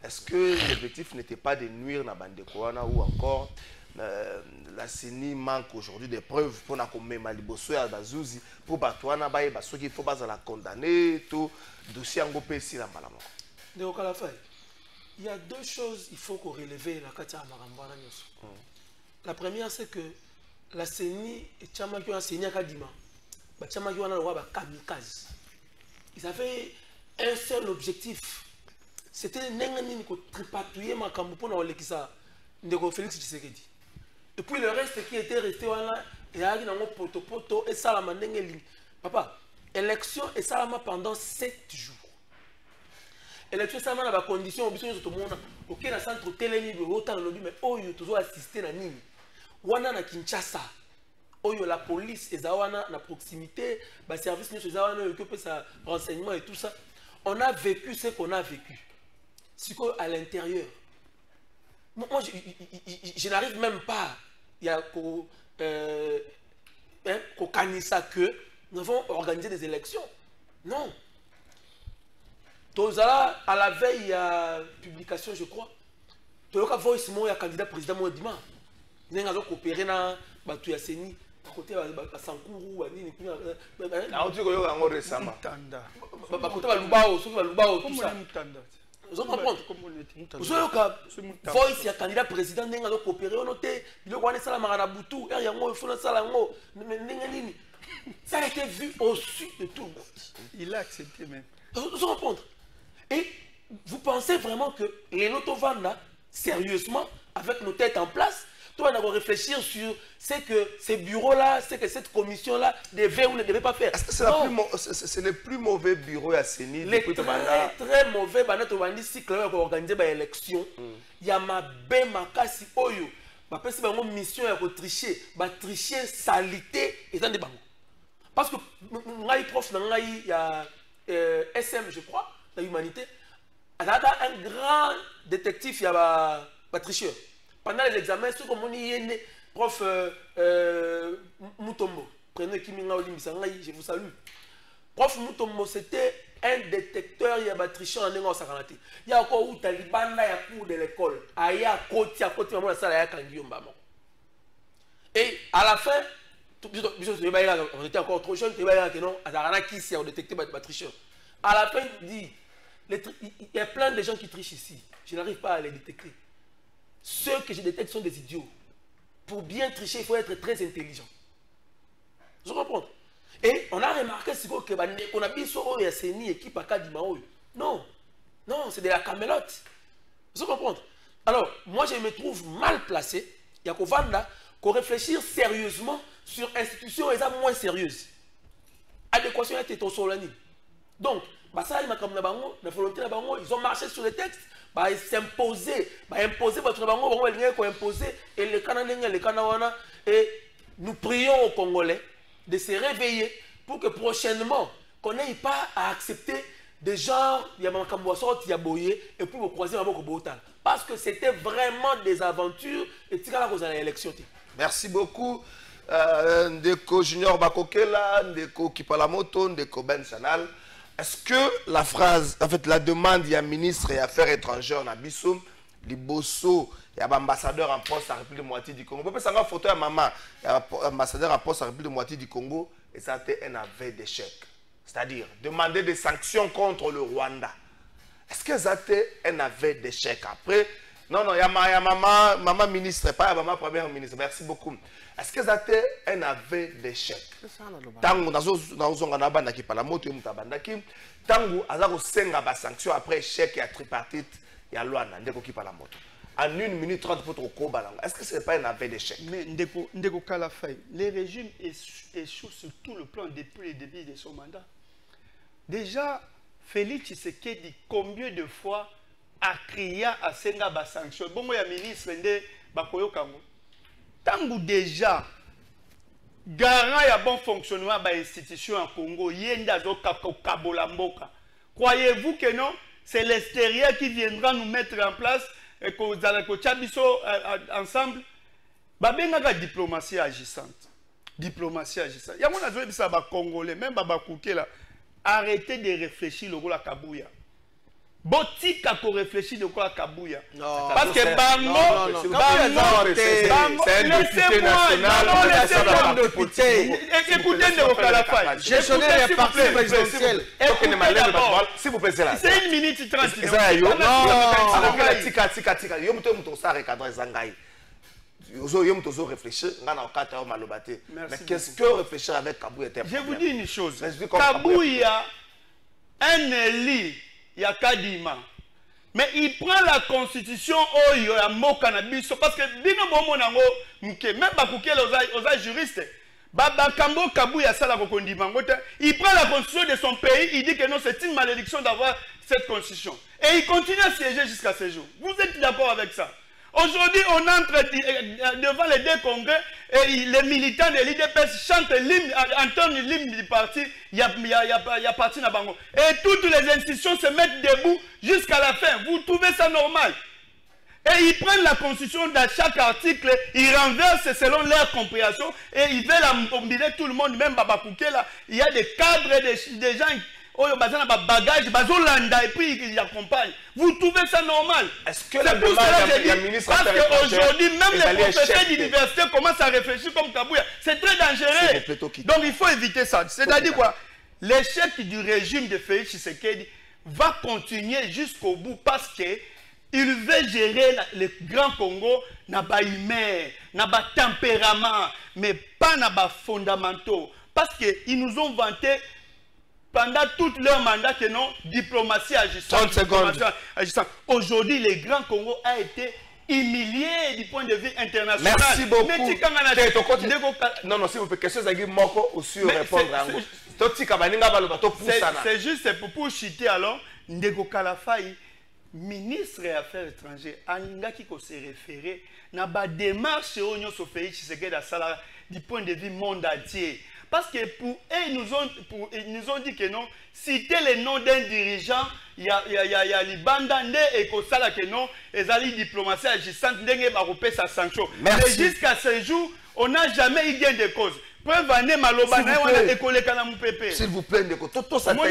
Est-ce que l'objectif n'était pas de nuire à la bande de Kouana ou encore la CENI manque aujourd'hui des preuves pour qu'on mette Maliboso à Bazouzi pour Batouana, parce qu'il faut pas la condamner, tout dossier en gopé si la malamon. Il y a deux choses qu'il faut qu'on relève la Katia Marambana. La première, c'est que la CENI et Tchamaki ont CENI à Kadima. Tchamaki ont le roi kamikaze. Ils avaient un seul objectif. C'était de tripatouiller ma cambo pour l'équisa de Félix Tshisekedi. Et puis le reste qui était resté là, il y a un poto et salama n'engeli. Papa, élection et salama pendant 7 jours. Élection salama dans la condition, tout le monde, auquel le centre télémi, autant le mais oh, il toujours assisté à Nîmes. Wana na Kinshasa. Oyo la police et Zawana na proximité, le service de Zawana qui peut sa renseignement et tout ça. On a vécu ce qu'on a vécu. C'est qu'à l'intérieur, moi, je n'arrive même pas. Il y a qu'au Kanissa que nous avons organisé des élections. Non. Tozala, à la veille, il y a publication, je crois. Toyoka Voice, il y a candidat président Moudima. Il y a coopéré dans Batou Yasseni, à côté de Sankourou, à Nini. récemment. À côté de Lubao, tout ça. Vous comprenez? Vous avez Voice, il y a candidat président, il y a coopéré, on noté, il y a ça la Maraboutou, il y a ça a été vu au-dessus de tout le monde. Il a accepté même. Vous comprenez? Et vous pensez vraiment que les Notovanda, sérieusement, avec nos têtes en place, toi, on va réfléchir sur ce que ces bureaux-là, ce que cette commission-là devait ou ne devait pas faire. Est-ce que c'est le plus mauvais bureau à Séni? Les très mauvais, si on va organiser une élection, il y a ma makasi oyo. Si on a une mission à tricher, tricher salité et dans des bangos. Parce que il y a SM, je crois, la humanité. Il y a un grand détective, il y a un tricheur. Pendant les examens, ce qu'on dit, prof Mutombo, prenez Kiminga Olimbisanga, je vous salue. Prof Mutombo, c'était un détecteur, il y a un tricheur en Nengo Sakanati. Il y a encore où Taliban, il y a cours de l'école. Il y a côté, maman, ça, il y a Kangium. Et à la fin, on était encore trop jeunes, on détectait les tricheurs. À la fin, il dit, il y a plein de gens qui trichent ici. Je n'arrive pas à les détecter. Ceux que je détecte sont des idiots. Pour bien tricher, il faut être très intelligent. Je comprends. Et on a remarqué qu'on a mis une équipe à Kadimaoui. Non, non, c'est de la camelote. Je comprends. Alors, moi, je me trouve mal placé. Il y a qu'on réfléchir sérieusement sur institutions et moins sérieuses. Adéquation a été au solani. Donc, ils ont marché sur les textes, ils s'imposaient, et nous prions aux Congolais de se réveiller pour que prochainement, qu'on n'ait pas à accepter des gens, et pour vous croiser parce que c'était vraiment des aventures et tu as l'élection. Merci beaucoup. Ndeko Junior Bakokela, Ndeko Kipalamoto, Ndeko Ben Sanal. Est-ce que la phrase, en fait, la demande, il y a ministre et affaires étrangères, Nabissoum, Liboso, il y a un ambassadeur en poste à la République de moitié du Congo. On peut faire une photo à maman, il y a un ambassadeur en poste à la République de moitié du Congo, et ça a été un aveu d'échec. C'est-à-dire, demander des sanctions contre le Rwanda. Est-ce que ça a été un aveu d'échec? Après, non, il y a maman ministre, pas maman première ministre. Merci beaucoup. Est-ce que ça a été un aveu d'échec? Tango, sanction après échec, il y a tripartite, il y a loi, en 1 minute 30 pour trop. Est-ce que ce n'est pas un aveu d'échec? Mais Ndeko Kalafay, les régimes échouent sur tout le plan depuis le début de son mandat. Déjà, Félix Tshisekedi, combien de fois a crié à Senga ba sanction? Bon, il y a ministre de Bakoyo Kango. Tango déjà, garant y a bon fonctionnement de l'institution en Congo, yenda zo kabolamboka. Croyez-vous que non? C'est l'extérieur qui viendra nous mettre en place et que vous allez ensemble. Babenga la diplomatie agissante. Diplomatie agissante. Il y a mon avis ça ba Congolais, même ba Kouké là. Arrêtez de réfléchir le rôle à Kabouya. Botika pour réfléchir de quoi à Kabouya. Parce que Bango, c'est un député national. Écoutez de Kalafay. Gestionnaire des partis présidentiels. S'il vous plaît, c'est là. C'est 1 minute 30. Réfléchir, mais qu'est-ce que réfléchir avec Kabouya? Je vous dis une chose. Kabouya, un élu, il y a Kadima. Mais il prend la constitution Oyo ya Moka na biso parce que bino bomo nango muke même bakuke aux juristes. Baba Kambo Kabouya sala ko kondima ngote. Il prend la constitution de son pays, il dit que non, c'est une malédiction d'avoir cette constitution. Et il continue à siéger jusqu'à ce jour. Vous êtes d'accord avec ça? Aujourd'hui, on entre devant les deux congrès Et les militants de l'IDPS chantent l'hymne, entendent l'hymne du parti, il y a parti na bango. Et toutes les institutions se mettent debout jusqu'à la fin. Vous trouvez ça normal? Et ils prennent la constitution dans chaque article, ils renversent selon leur compréhension et ils veulent combiner tout le monde, même Babakouké là. Il y a des cadres et des gens qui ont des bagages, et puis ils accompagnent. Vous trouvez ça normal? Est-ce que la demande parce qu'aujourd'hui, même les professeurs d'université commencent à réfléchir comme Kabouya. C'est très dangereux. Donc il faut éviter ça. C'est-à-dire quoi? L'échec du régime de Félix Tshisekedi va continuer jusqu'au bout parce que il veut gérer le Grand Congo n'a pas humain, n'a pas tempérament, mais pas n'a pas fondamentaux. Parce qu'ils nous ont vanté pendant tout leur mandat que non, diplomatie agissante. 30 secondes. Aujourd'hui, le Grand Congo a été humilié du point de vue international. Merci beaucoup. Non, non, s'il vous plaît, question Zagui Moko aussi répondre à c'est juste pour chiter alors, Ndeko Kalafai, ministre des Affaires étrangères, Alingaki ko se référer na ba démarche Onyo Sofei Tshisekedi Asala du point de vue monde entier. Parce que ils nous ont dit que non, citer les noms d'un dirigeant, il y a Libanda et Kosala que non, ils allaient diplomatie agissante, n'engagent pas repérer sa sanction. Mais jusqu'à ce jour, on n'a jamais eu gain de cause. S'il vous plaît, Toto S'il vous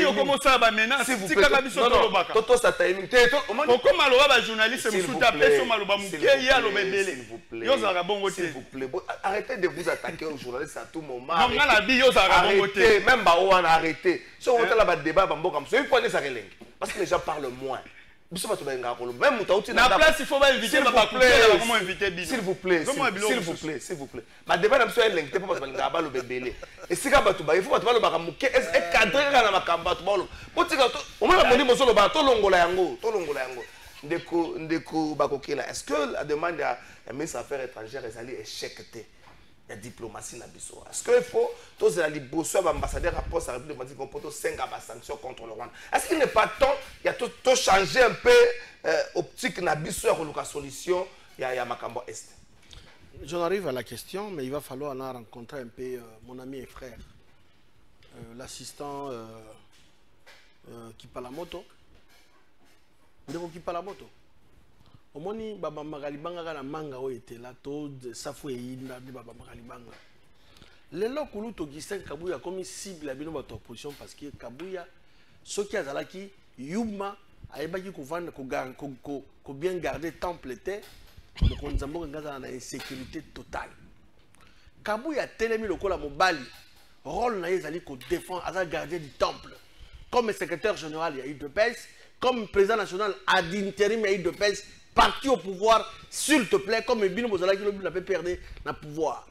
plaît, arrêtez de vous attaquer aux journalistes à tout moment. Arrêtez, même arrêtez. Si on a un débat, parce que les gens parlent moins. Même la place, il faut inviter s'il vous plaît, s'il vous plaît. Ma débat n'a pas été pour le bébé. Et si il faut que tu es cadré dans ma campagne. Est-ce que la demande à la ministre des Affaires étrangères est allée échecter? La diplomatie n'a biso. Est-ce qu'il faut tous les bosser ambassadeurs rapport à la République démocratique qu'on peut 5 sanctions contre le Rwanda? Est-ce qu'il n'est pas temps il y a tout changer un peu optique n'a biso à la solution il y a Makambo Est? J'en arrive à la question, mais il va falloir en rencontrer un peu mon ami et frère, l'assistant Kipalamoto. Ndeko Kipalamoto. Omoni baba magalibanga kana manga o etela to safu eyinda ni baba magalibanga lelo kuluto Augustin Kabuya comme cible bino bato opposition parce que Kabuya soki azalaki yuma ayebaki kovanda ko bien garder temple te donc nzambo ngaza na insécurité totale. Kabuya telemi lokola mobali rôle na ezali ko défendre aza gardien du temple comme secrétaire général il y a eu de PES comme président national ad interim il y a eu de PES parti au pouvoir, s'il te plaît, comme Bino Bozalaki n'a pas perdu le pouvoir.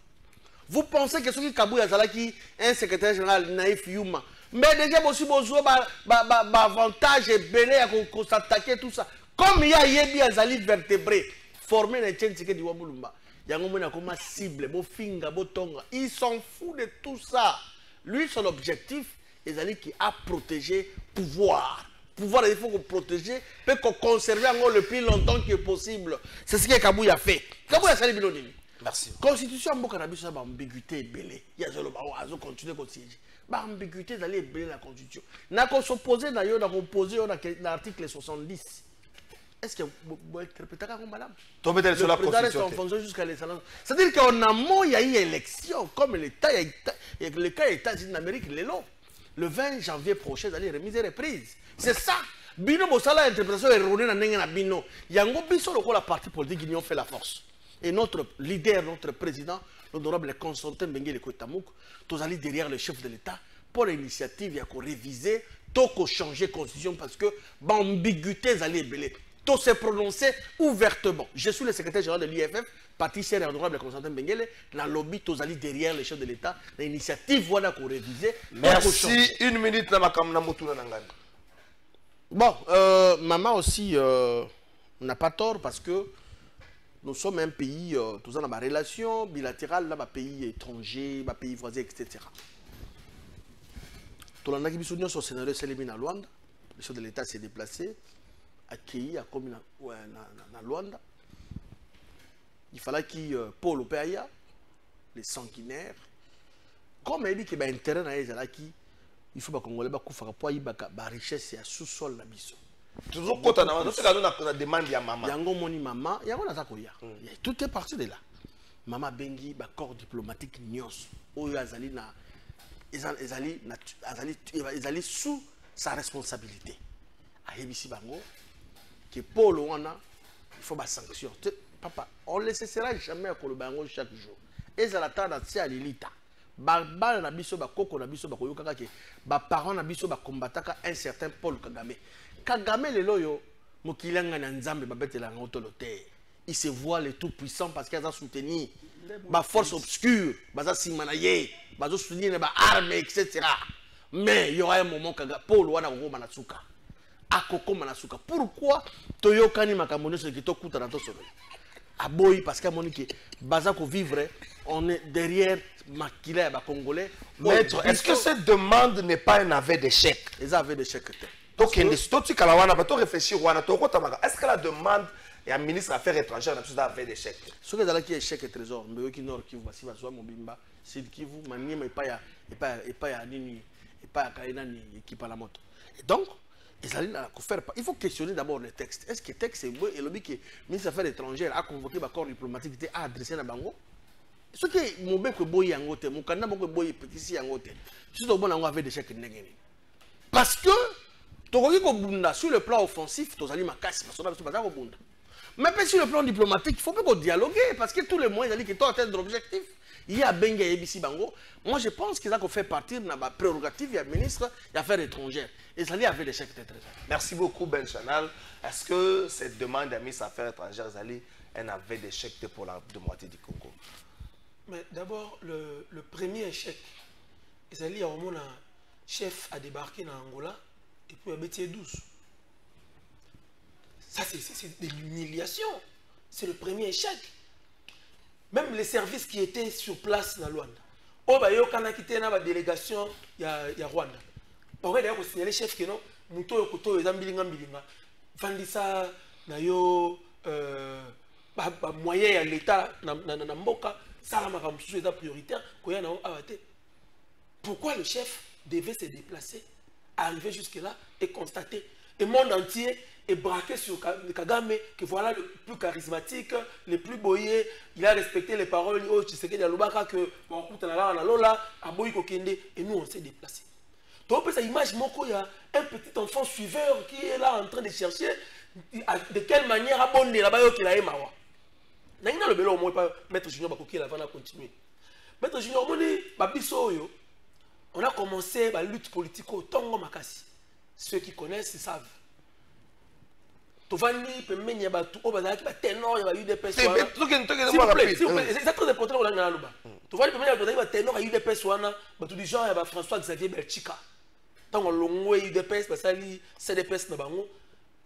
Vous pensez que ce qui Kabuya Zalaki, un secrétaire général naïf Yuma, mais déjà aussi besoin d'avantage et belé à s'attaquer tout ça. Comme il y a Yebi Azali vertébré, formé dans le Tchénique du Wabulumba, il y a un comme cible, Bofinga, Botonga, il s'en fout de tout ça. Lui, son objectif, Azali qui a protégé pouvoir. Pouvoir, il faut qu'on protège, mais qu'on conserve encore le plus longtemps que possible. C'est ce que Kabuya a fait. Kabuya a fait. Merci. Constitution, il y a une ambiguïté belée. Il y a une continuer à siéger. Il y a une ambiguïté d'aller belée la Constitution. On a s'opposé d'ailleurs, on a opposé l'article 70. Est-ce que vous interprétez comme madame? Le président reste en fonction jusqu'à l'excellence. C'est-à-dire qu'en amont, il y a eu élection, comme l'État, le cas des États-Unis d'Amérique, le 20 janvier prochain, d'aller remise et reprise. C'est ça. Bino Bossala, l'interprétation erronée dans Bino. Yango Bisso, la partie politique, ils ont fait la force. Et notre leader, notre président, l'honorable Constantin Benguele Kotamouk, tous allés derrière le chef de l'État pour l'initiative, il y a qu'on réviser, tout qu'on changer la constitution parce que l'ambiguïté, allait belé. Tout s'est prononcé ouvertement. Je suis le secrétaire général de l'IFF, parti cher et honorable Constantin Benguele, dans le lobby, tous allés derrière le chef de l'État, l'initiative, voilà qu'on réviser. Merci. Une minute, Namakam Namoutuna Nangan. Bon, maman aussi n'a pas tort parce que nous sommes un pays, tous en relation bilatérale, là, pays étranger, pays voisin, etc. Tout le monde qui est sur le scénario Sélémine à Luanda, le chef de l'État s'est déplacé, accueilli à commune à Luanda. Il fallait qu'il Paul Opéaya, les sanguinaires. Comme il dit que l'intérêt il faut que les Congolais aient la richesse et la sous-sol. Toujours quand on a demande à maman. Yango moni maman, yango nazakoya. Tout est parti de là. Maman bengi ba corps diplomatique nyos. Oyo azali na ezali sous sa responsabilité. Ayebisi bango que Paul wana il faut ba sanction. Papa, on ne laissera jamais ko le bango chaque jour. Ezala tanda tia lilita. Ba na biso ba koko na biso ba koyoka ke ba parents na biso ba combataka un certain Paul Kagame. Kagame le loyo mokilanga na nzambe babetela ngotolo te. Il se voit le tout puissant parce qu'il a soutenu ma force obscure, baza simanaye, bazo soutenir ba armes etc. Mais il y aura un moment Kagame Paul wana ko manasuka. Akoko manasuka. Pourquoi toyokani makambo ce qui to kuta na to solo. Aboyi parce que monique baza ko vivre on est derrière Makila et Congolais. Maître, est-ce que cette demande n'est pas un aveu d'échec? Les aveux d'échec. Est-ce que la demande et un ministre des Affaires étrangères n'a pas d'aveu d'échec? Ce que qui échec et trésor, mais qui nord qui voici va soit Mobimba, c'est qui vous manier mais pas ya nini et pas ya ni qui par la moto. Et donc il faut questionner d'abord le texte. Est-ce que le texte est bon et le but que le ministre des Affaires étrangères a convoqué le corps diplomatique a adressé à Bango? Ce qui est mon bec boy en côté, mon canard mon boy petit en côté. C'est au bon endroit avec des chèques négés. Parce que sur le plan offensif, tu as ma casse, mais sur le plan diplomatique, il ne faut pas dialoguer parce que tous les moyens qui sont atteindre l'objectif. Il y a Benga et ABC Bango. Moi, je pense qu'ils ont fait partir de la prérogative du ministre des Affaires étrangères. Et ça y avait des chèques de trésor. Merci beaucoup, Ben Chanal. Est-ce que cette demande d'un ministre des Affaires étrangères, elle avait des chèques pour la moitié du Congo? Mais d'abord, le premier échec, c'est un chef a débarqué dans Angola et puis il a bêté 12. Ça, c'est de l'humiliation. C'est le premier échec. Même les services qui étaient sur place dans Luanda. Oh, bah, il y a une délégation, il y a Rwanda. Par contre, il y a signalé chef qui non, Mouto Yokoto, les Ambilinga Mbilinga. Vandisa, Nayo, moyen à l'État, Namboka. Ça, c'est prioritaire. Pourquoi le chef devait se déplacer, arriver jusque-là et constater, et le monde entier est braqué sur Kagame, que voilà le plus charismatique, le plus boyé, il a respecté les paroles, oh, tu sais que que et nous on s'est déplacé. Donc, cette image, il y a un petit enfant suiveur qui est là en train de chercher de quelle manière abonder là-bas qu'il a aimé. Naina le belo au moins pas Maître Junior Bakoki là va continuer. Maître Junior Moni Babiso yo, on a commencé la lutte politique au Tongo Makasi. Ceux qui connaissent ils savent. Tovani pemenya batu o bazaki ba ténor ya UDPS. C'est très important on a luba. Tovani pemenya bazaki ba ténor ya UDPS wana batu du genre ya François Xavier Belchika. Tango longwe UDPS basali CDPS na bango,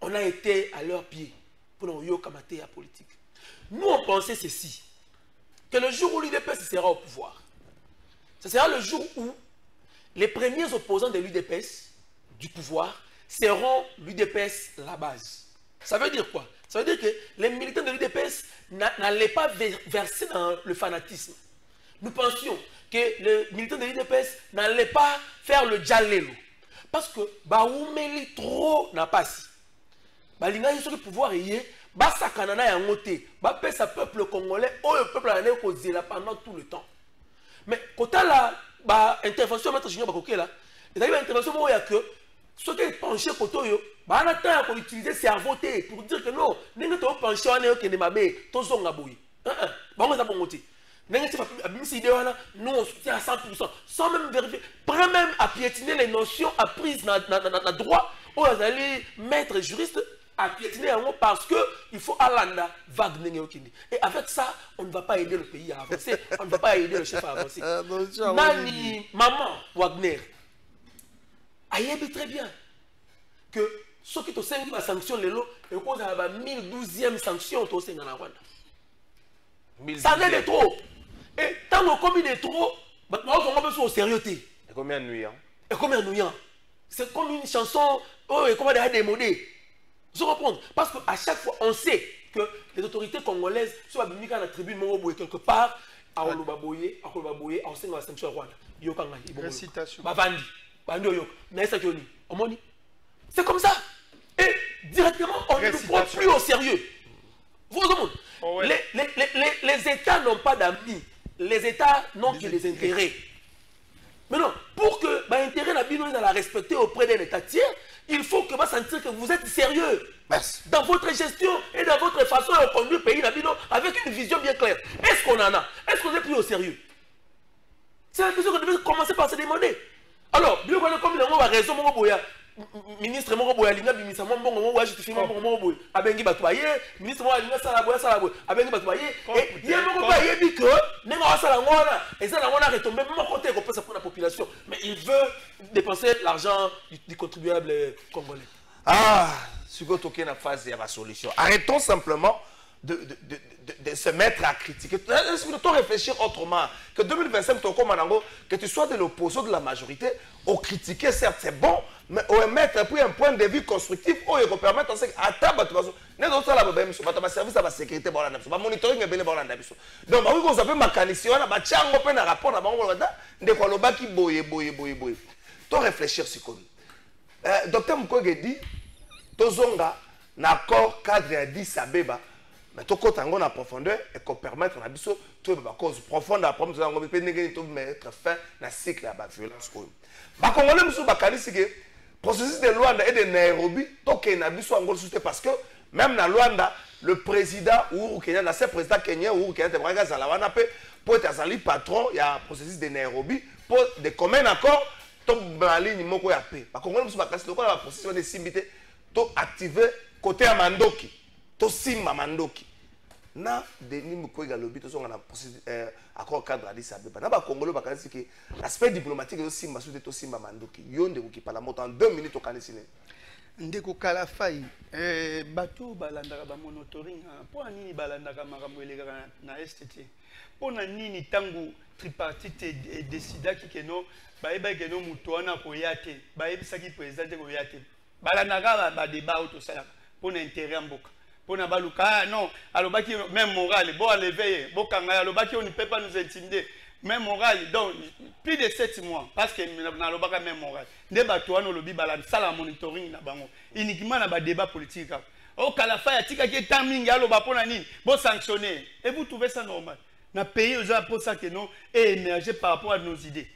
on a été à leurs pieds pour nous yo kamate ya politique. Nous, on pensait ceci, que le jour où l'UDPS sera au pouvoir, ce sera le jour où les premiers opposants de l'UDPS, du pouvoir, seront l'UDPS la base. Ça veut dire quoi? Ça veut dire que les militants de l'UDPS n'allaient pas verser dans le fanatisme. Nous pensions que les militants de l'UDPS n'allaient pas faire le djalelo. Parce que, Baoumeli trop n'a pas si. Balinga sur le pouvoir est Basa Kanana ya ngote, ba sa peuple congolais, ou le peuple a causé pendant tout le temps. Mais quand la intervention Maître Junior Bakoki là, il y a une intervention où il y a que ceux qui penchent koto yo, ba na temps pour utiliser cerveau pour dire que non, n'est pas penché on est que ne mabe, to zonga boui. Ba on ça bon côté. N'est pas abimsi idée là, nous on soutient à 100% sans même vérifier, prend même à piétiner les notions apprises dans droit, ou aller maître juriste à piétiner parce qu'il faut Alanda Wagner. Et avec ça, on ne va pas aider le pays à avancer, on ne va pas aider le chef à avancer. Nani, maman Wagner, aïe très bien que ceux qui ont sanctionné la sanction, les lots, et qu'on a la 1012e sanction, au sein de la Rwanda. Ça n'est de trop. Et tant qu'on commis de trop, on va besoin au sérieux. Et combien de nuits? Et combien de nuits? C'est comme une chanson, oh, et comment des modés. Je reprends. Parce qu'à chaque fois, on sait que les autorités congolaises, soit à la tribune quelque part, akoloba boye akosenga ba sanction Rwanda yoka ngai récitation bavandi bandi yoka na esa kioni omoni c'est comme ça et directement on ne nous prend plus au sérieux vous comprenez les États n'ont pas d'amis les États n'ont que des intérêts. Maintenant, pour que l'intérêt de la respecter auprès d'un État tiers, il faut que vous sentir que vous êtes sérieux dans votre gestion et dans votre façon de conduire le pays avec une vision bien claire. Est-ce qu'on en a? Est-ce qu'on est plus au sérieux? C'est la question qu'on devait commencer par se demander. Alors, bien comme il y a raison, ministre moko boya linga bimisa mbongo moko justifie mbongo moko boya abengi batu baye ministre moko linga sala boya abengi batu baye et ye moko ba yebi que nenga wasala ngona ezala ngona retomber même côté ko pesa pour la population mais il veut dépenser l'argent du contribuable congolais. Ah, siko toke na phase ya solution. Arrêtons simplement de se mettre à critiquer. Laisse-nous réfléchir autrement. Que 2025, que tu sois de l'opposition de la majorité, au critiquer, certes, c'est bon, mais au mettre puis un point de vue constructif, où il permet à service à la sécurité, monitoring et donc, oui, on s'appelle mécanicien, on a un rapport, on a boye. Tu réfléchir sur quoi. Docteur Mukwege dit, Tozonga, l'accord cadre à 10 Abeba. Mais tout côté en profondeur et qu'on permette à biso tout ba cause profonde à problème on peut mettre fin à cycle à la violence. Ba congolais musu ba kanisi que processus de Luanda et de Nairobi toke na biso ngol souté parce que même na Luanda le président Uhuru Kenyatta na ce président kenyan Uhuru Kenyatta branga za la wana pe pour être azali patron il y a processus de Nairobi pour de commun accord to ba ligne moko ya paix. Ba congolais musu ba kanisi ko la processus de simbité to activer côté à Mandoki. Tosima Mandoki. Na Denis Mukwege lobi tosonga na accord cadre à Addis Abeba. Na ba Congolais ba kanisi que l'aspect diplomatique de Simba sous de Tosima Mandoki. Yonde ko parle moto en 2 minutes au kanisi ne. Ndeko Kalafai bato balandaka ba monitoring pour nini balandaka makambo elegaka na STT. Pour nini tango tripartite décida ki no baeba ke no muto wana ko yate. Baebisaki président ko yate. Balandaka ba débat auto sala pour intérêt mboka. Baluka, non, alobaki même moral, bon à l'éveiller, bon kanga, alobaki on ne peut pas nous intimider, même moral, donc plus de 7 mois, parce que alobaka même moral. Débat toi no lobi balade, ça la monitoring na bango, uniquement na ba débat politique. Oh Kalafa ya tika ki timing aloba pona nini, bon sanctionner. Et vous trouvez ça normal? Na pays aux gens pour ça que non est émergé par rapport à nos idées.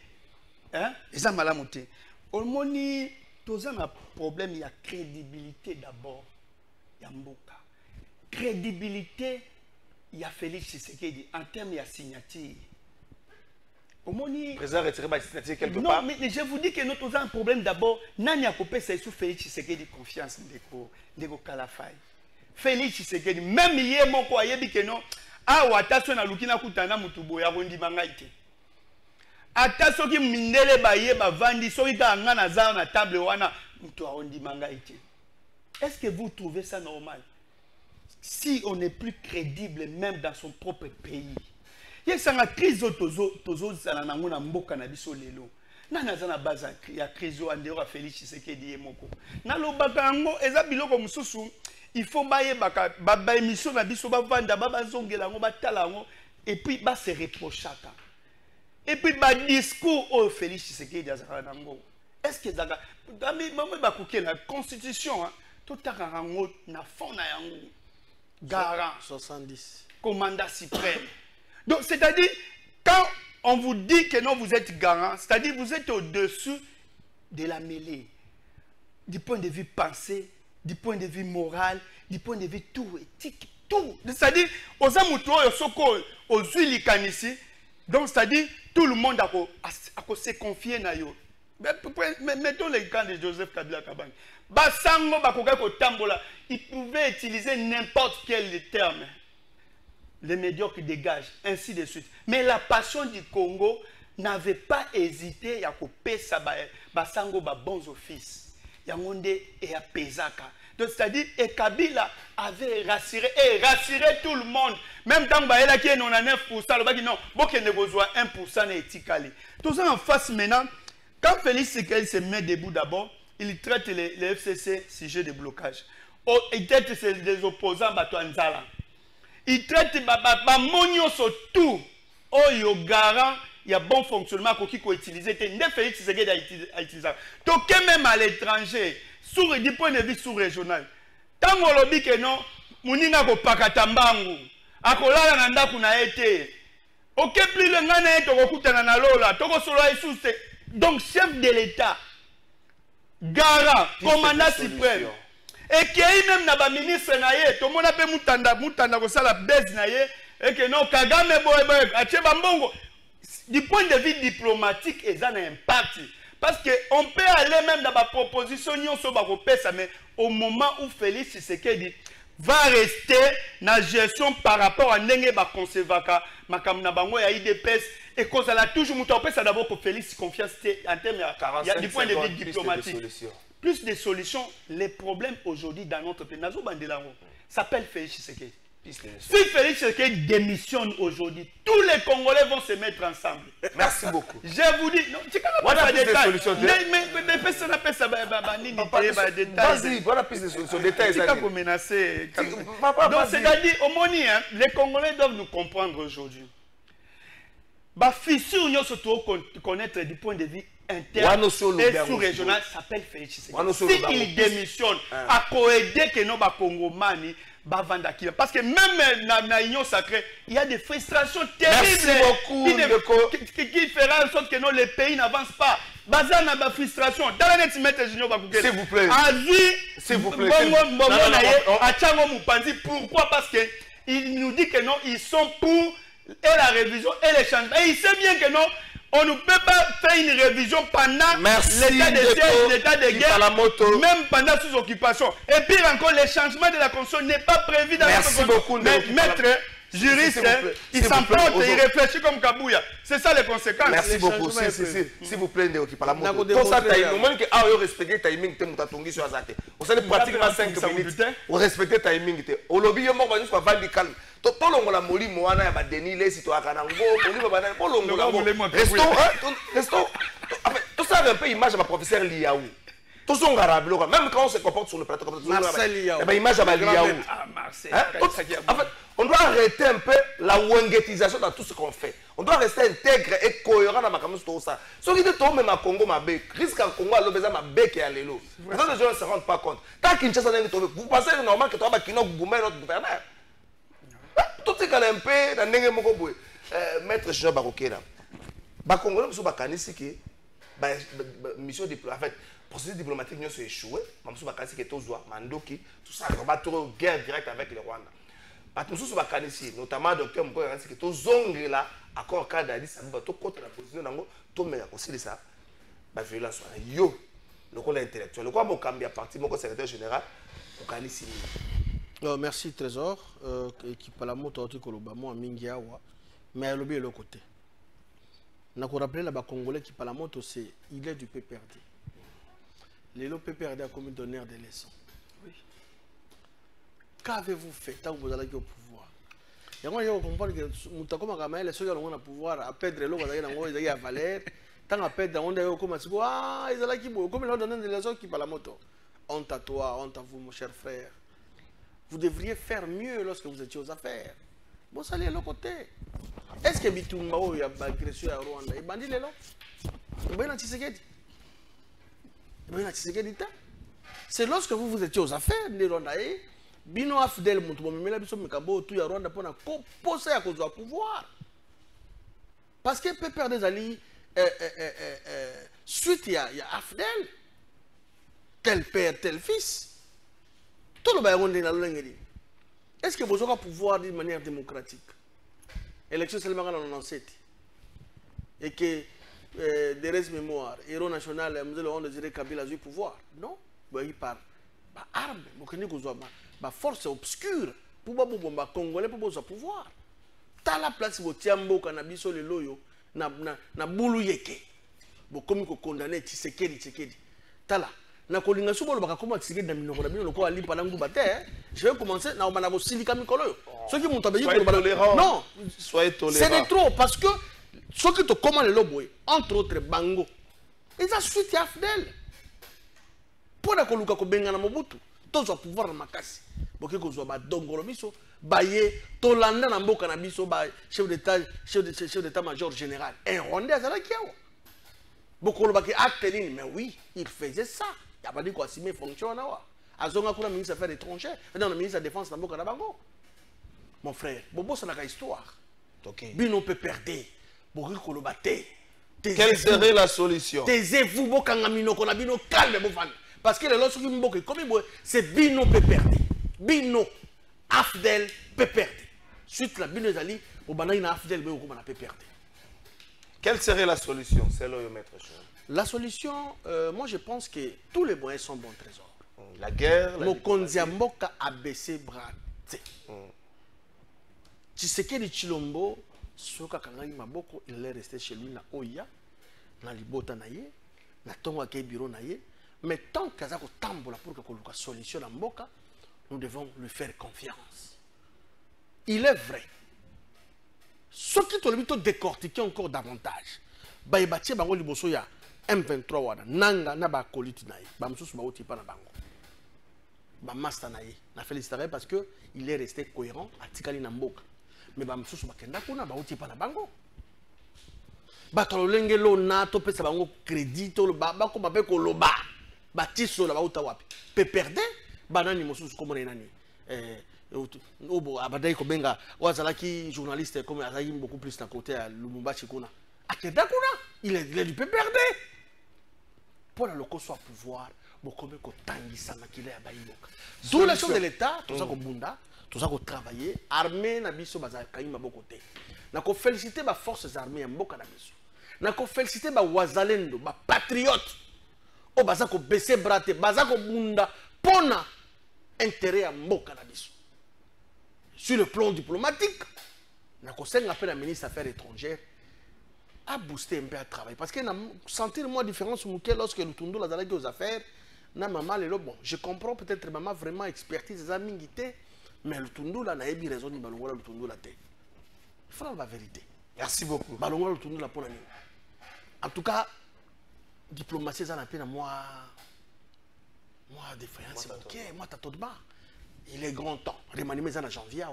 Hein? Et ça malamoté. Au moni, tous un problème, il y a crédibilité d'abord. Il y a mboka. Crédibilité, il y a Félix Tshisekedi en termes de signature. Le président retiré ma signature quelque non, part. Non, mais je vous dis que nous avons un problème d'abord. Nani a coupé c'est sous Félix Tshisekedi confiance de Kalafai. Félix Tshisekedi, même hier, mon croyait que non. Ah, attention à Lukina Koutana Mutubo, ya Rondi Mangaite. Attention qui mindele baye ba vandi, soki ka ngana za na table wana mutu Rondi Mangaite. Est-ce que vous trouvez ça normal? Si on n'est plus crédible même dans son propre pays. Il y a une crise tozo sana nango na mboka na biso lelo. Nana zana baza ya crise o andero Félix Tshisekedi yemoko. Na lobaka ngo eza biloko mususu il faut baye baka ba émission na biso ba vanda ba bazongela ngo batala ngo et puis ba se reprochaka. Et puis ba discours au Félix Tshisekedi azaka nango. Est-ce que zaka dami mamu ba kokela la constitution tout tarango na fond na yango. Garant 70 commandant suprême. Donc c'est-à-dire quand on vous dit que non vous êtes garant, c'est-à-dire vous êtes au-dessus de la mêlée du point de vue pensée, du point de vue moral, du point de vue tout éthique, tout. C'est-à-dire aux amuto soko aux huiles kanisi. Donc c'est-à-dire tout le monde a se confier na yo. Mettons le cas de Joseph Kabila Kabange. Basango bakoka ko tambola, il pouvait utiliser n'importe quel terme. Les médiocres dégagent, ainsi de suite. Mais la passion du Congo n'avait pas hésité à couper sa basango ba bons offices. Yangonde et à Pesaka. Donc c'est-à-dire et Kabila avait rassuré tout le monde. Même quand Baela qui est non à 9%, le baki non, boke ne besoin 1% et etikali. Tout ça en face maintenant. Quand Félix Tshisekedi se met debout d'abord, il traite les FCC sujet de blocage. Oh, il traite les opposants Batuanzala. Il traite Monio sur tout. oyo garant il y a bon fonctionnement qui ko utiliser te ne Félix Tshisekedi à utiliser donc même à l'étranger sur du point de vue sous-régional tango lobi que non muninga ko pakata mbangu akolala na ndaku na été OK plus le ngana to ko kutana na lola to ko solo sous donc chef de l'état garant commandant suprême et qui même na ba ministre na ye to mona pe mutanda ko sala base na ye et que non Kagame boy atie bambongo du point de vue diplomatique et ça a un impact parce que on peut aller même dans la proposition mais au moment où Félix Tshisekedi va rester dans la gestion par rapport à Ndenge ba Konsevaka makamna bango ya IDPS et cause elle a toujours monté ça d'abord pour Félix confiance en termes du point de vue diplomatique plus de solutions les problèmes aujourd'hui dans notre pays Nazo Bandelango s'appelle Félix Tshisekedi. Si Félix Tshisekedi démissionne aujourd'hui, tous les Congolais vont se mettre ensemble. Merci beaucoup. Je vous dis, non, tu n'as pas de détails. Mais personne n'a pas ça. Vas-y, voilà plus de solutions. Détails. Tu n'as pas menacé. Donc, c'est-à-dire, au moins, les Congolais doivent nous comprendre aujourd'hui. La fissure, nous surtout connaître du point de vue interne et sous-régional s'appelle Félix Tshisekedi. Si il démissionne, à coaider que nos Congomani, parce que même dans l'Union sacrée, il y a des frustrations terribles qui fera en sorte que non, les pays n'avancent pas. Bazar n'a pas de frustration. S'il vous plaît. S'il vous plaît. Pourquoi? Parce qu'il nous dit que non, ils sont pour et la révision et les changements. Et il sait bien que non, on ne peut pas faire une révision pendant l'état de siège, l'état de guerre, même pendant sous occupation. Et pire encore, le changement de la Constitution n'est pas prévu dans la Constitution. Merci beaucoup. Maître juriste, il s'emporte, il réfléchit comme Kabouya. C'est ça les conséquences. Merci beaucoup. S'il vous plaît, Ndeo qui parle à moto. Pour ça, au moins que vous respectez le timing que vous avez sur Azate. Vous savez pratiquement 5 minutes. Vous respectez le timing. Au lobby, vous avez dit que calme. Tolongola moli moana ya badeni les citoyens kanango moli bana polongola restons tout ça un peu image de ma professeur Liaou tout son garablo même quand on se comporte sur le plateau comme ça Marcel Liaou et ben image à Liaou en fait on doit arrêter un peu la wengetisation dans tout ce qu'on fait on doit rester intègre et cohérent dans ma camus tout ça ce qui est tout même à Congo ma bec risque en Congo à l'obésa ma bec et à l'élo les gens ne se rendent pas compte tant Kinshasa n'est pas vous pensez normal que toi va kino goumer notre gouverneur tout ce qu'on a un peu dans les mots maître Jean Barokena ba Congolais sont bakanisi que mission diplomatique en fait processus diplomatique nous s'est échoué mamsou bakanisi que tozwa mandoki tout ça on va trop guerre directe avec le Rwanda ba tous sont bakanisi notamment docteur Moko bakanisi que tozongela là accord cadre a dit ça ba to contre la position nango to meka aussi ça ba violence yo le rôle intellectuel le quoi Mokambi à partir mon secrétaire général bakanisi. Merci Trésor, qui parle à moto Kolobamo à Mingiawa, mais à l'autre côté. N'a qu'on rappelle là-bas Congolais qui parle à moto, c'est il est du PPRD. Les PPRD a commis d'honneur des leçons. Oui. Qu'avez-vous fait tant que vous allez au pouvoir? Et moi je comprends que Moutakoma Kamael, ceux qui ont le pouvoir à perdre l'eau, ils ont valeur. Tant à perdre, on a comme ah ils allaient qui comme ils ont donné des leçons qui parlent à moto. Honte à toi, honte à vous mon cher frère. Vous devriez faire mieux lorsque vous étiez aux affaires. Bon, ça allait de l'autre côté. Est-ce que Bitumba il y a agression à Rwanda? Il bandit les lots. Il y a Tshisekedi. C'est lorsque vous étiez aux affaires, les Rwandais, Bino Afdel Moutou, mais là, Biso Mekabo, tout y a Rwanda pour poser à cause du pouvoir. Parce que Pépère des alliés, suite il y a Afdel, tel père, tel fils. Tout le monde est-ce que vous aurez pouvoir d'une manière démocratique? Élection seulement en 97. Et que des restes mémoire, héros national, on dirait Kabila a eu pouvoir. Non, il parle. Arme, force obscure pour les Congolais pour pouvoir. T'as la place pour Tiambo, Cannabis, le loyo, na boulou yeke. Comme condamné Tshisekedi. T'as là. Na kolinga subo lobaka comment Tshisekedi na minoko na bino loko ali palangu bate je vais commencer na omana bo silika mikolo ceux qui m'ont tabé non soyez tolérant c'est de trop parce que ceux qui te comment le loboy entre autres bango ils a suite à Fidel pour na koluka ko benga na Mobutu tozwa pouvoir na makasi boke kozwa badongolo biso baye tolanda na mboka na biso ba chef d'état major général un rwandais azalaki awa bokolobaki acte nini mais oui il faisait ça il a pas dit quoi assumer fonction wana wa azonga kuna ministre des affaires étrangères dans le ministre de la défense na mboka na bango mon frère bobosanaka histoire bino peut perdre boki koloba te. Quelle serait la solution? Taisez-vous, bokanga minoko na bino calme bofan. Parce que les lorsque vous mboke comme c'est bino peut perdre. Bino Afdel peut perdre. Suite la bino ezali obana ina Afdel be okoma na peut perdre. Quelle serait la solution? C'est là maître Chou. La solution moi je pense que tous les moyens sont bons trésors. La guerre, la Mokonzi ya mboka a baissé bras. Tshisekedi Tshilombo soka kangai maboko il est resté chez lui na Oya na libota na ye na tongo ke bureau na ye mais tant kaza ko tambola pour que koluka solution na mboka nous devons lui faire confiance. Il est vrai ce qui to le décortiquer encore davantage ba yebati bango liboso ya M23 wana nanga na ba koliti na ye ba msusu ba oti pa na bango ba master na ye na féliciterai parce que il est resté cohérent atikali na mboka. Mais ba msusu bakenda kuna ba uti pa na bango bato lolenge lo na to pesa bango crédit to ba ko ba pe ko loba ba tiso la ba uta wapi pe perdre banani msusu comme nani obo abadai ko benga wazalaki journaliste comme azaki beaucoup plus na côté à Lumumbashi kuna akenda kuna il est du pe perdre pour le ko soit pouvoir bokobe ko tangisa na kile ya bayiboka d'où la chose de l'état tout ça ko bunda tout ça qu'on travailler armée na biso bazakayi maboko te na ko féliciter ba forces armées ya mboka na biso na ko féliciter ba wazalendo ba patriote o baza ko baisser bras te baza ko bunda pona intérêt ya mboka na biso sur le plan diplomatique na ko senga pe na ministre des affaires étrangères a booster un peu à travailler parce que na sentir moi différence muke lorsque Lutundu la zalaki aux affaires na maman lelo bon je comprends peut-être maman vraiment expertise des amis mais le Tundu là n'a pas raison de balongola le Tundu là. Il faut la vérité. Merci beaucoup. Balongola le Tundu là pour l'année. En tout cas, diplomatie ça n'a pas moi défaillance ok moi t'as tout de bas. Il est grand temps. Remanier ça en janvier.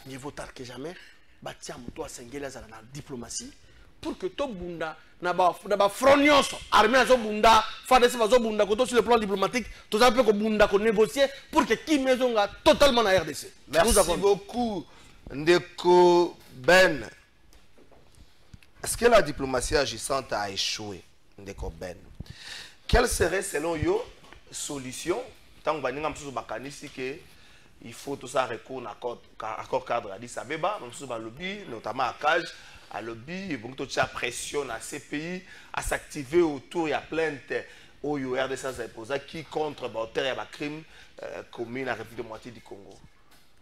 Il vaut tard que jamais. Batia muto a sengela ça la diplomatie pour que tout bunda na ba front nyonso armée azo bunda fadese bazo bunda ko sur le plan diplomatique tout ça peut ko bunda ko négocier pour que qui maison nga totalement na RDC. Merci beaucoup Ndeko Ben. Est-ce que la diplomatie agissante a échoué Ndeko Ben? Quelle serait selon yo solution tant que nous avons bakanisi que il faut tout ça recours à accord cadre à Addis Abeba, nous sommes lobby notamment à CAJ à lobby et donc toute la pression à ces pays à s'activer autour il y a plainte au RDC qui contre l'auteur et crime commis dans la République démocratique du Congo.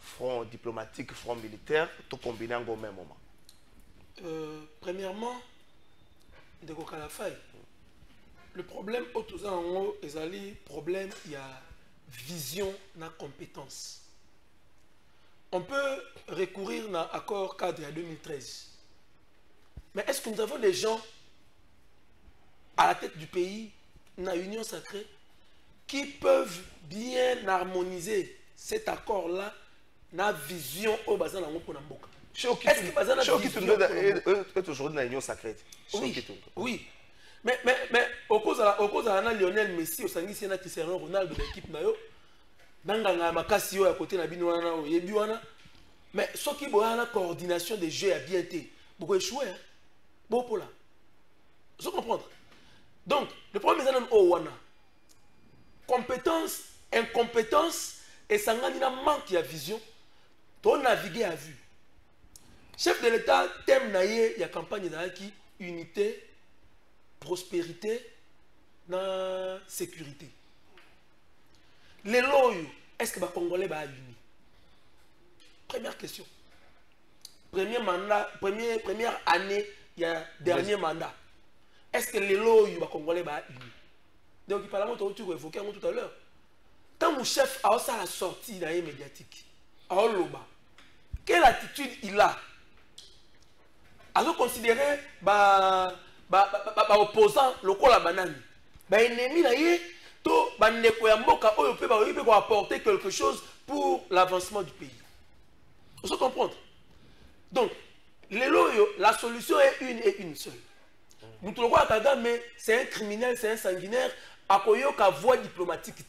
Front diplomatique, front militaire, tout combiné au même moment. Premièrement, de Kokalafay, le problème autour en haut est un problème, il y a vision, na compétence. On peut recourir à l'accord cadre en 2013. Mais est-ce que nous avons des gens à la tête du pays, dans l'Union sacrée, qui peuvent bien harmoniser cet accord-là dans la vision au bazar de Mboka? Est-ce que bazar est aujourd'hui dans l'Union sacrée? Oui. Mais au cause de Lionel Messi, au Sangisi, Cristiano Ronaldo de l'équipe Nayo, Nanganga Makasi à côté de Binoana, Yebuana. Mais ce qui est la coordination des jeux a bien été. Beaucoup échoué. Bon pour là. Vous comprenez? Donc, le problème est au Wana. Compétence, incompétence, et ça manque de vision. Ton naviguer à vue. Chef de l'État, thème naïe, il y a campagne qui unité, prospérité, na sécurité. Les lois, est-ce que les Congolais sont unis? Première question. Premier mandat, première année, il y a dernier mandat. Est-ce que les lois, les Congolais sont unis? Donc, il parle de tout évoqué tout à l'heure. Quand mon chef a la sortie médiatique, à Oloba, quelle attitude il a? Alors considérer opposant local la banane, ennemi to bandeko ya mboka oyo pe ba oyo pe ko apporter quelque chose pour l'avancement du pays. Vous se comprendre? Donc la solution est une et une seule. Moutouloua Kagame, c'est un criminel, c'est un sanguinaire, à koyoka voie diplomatique.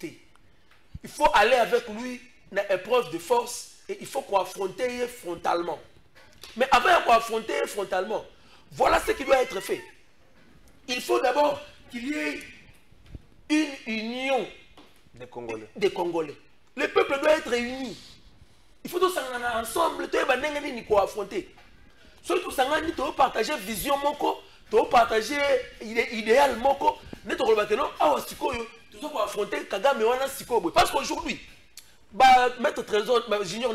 Il faut aller avec lui dans épreuve de force et il faut qu'on affronte frontalement. Mais avant qu'on affronte frontalement, voilà ce qui doit être fait. Il faut d'abord qu'il y ait une union des Congolais. Le peuple doit être uni. Il faut tous ensemble, nous affronter. Surtout, nous devons partager vision, nous devons partager idéal, nous devons affronter Kagame. Parce qu'aujourd'hui, Maître Trésor, Junior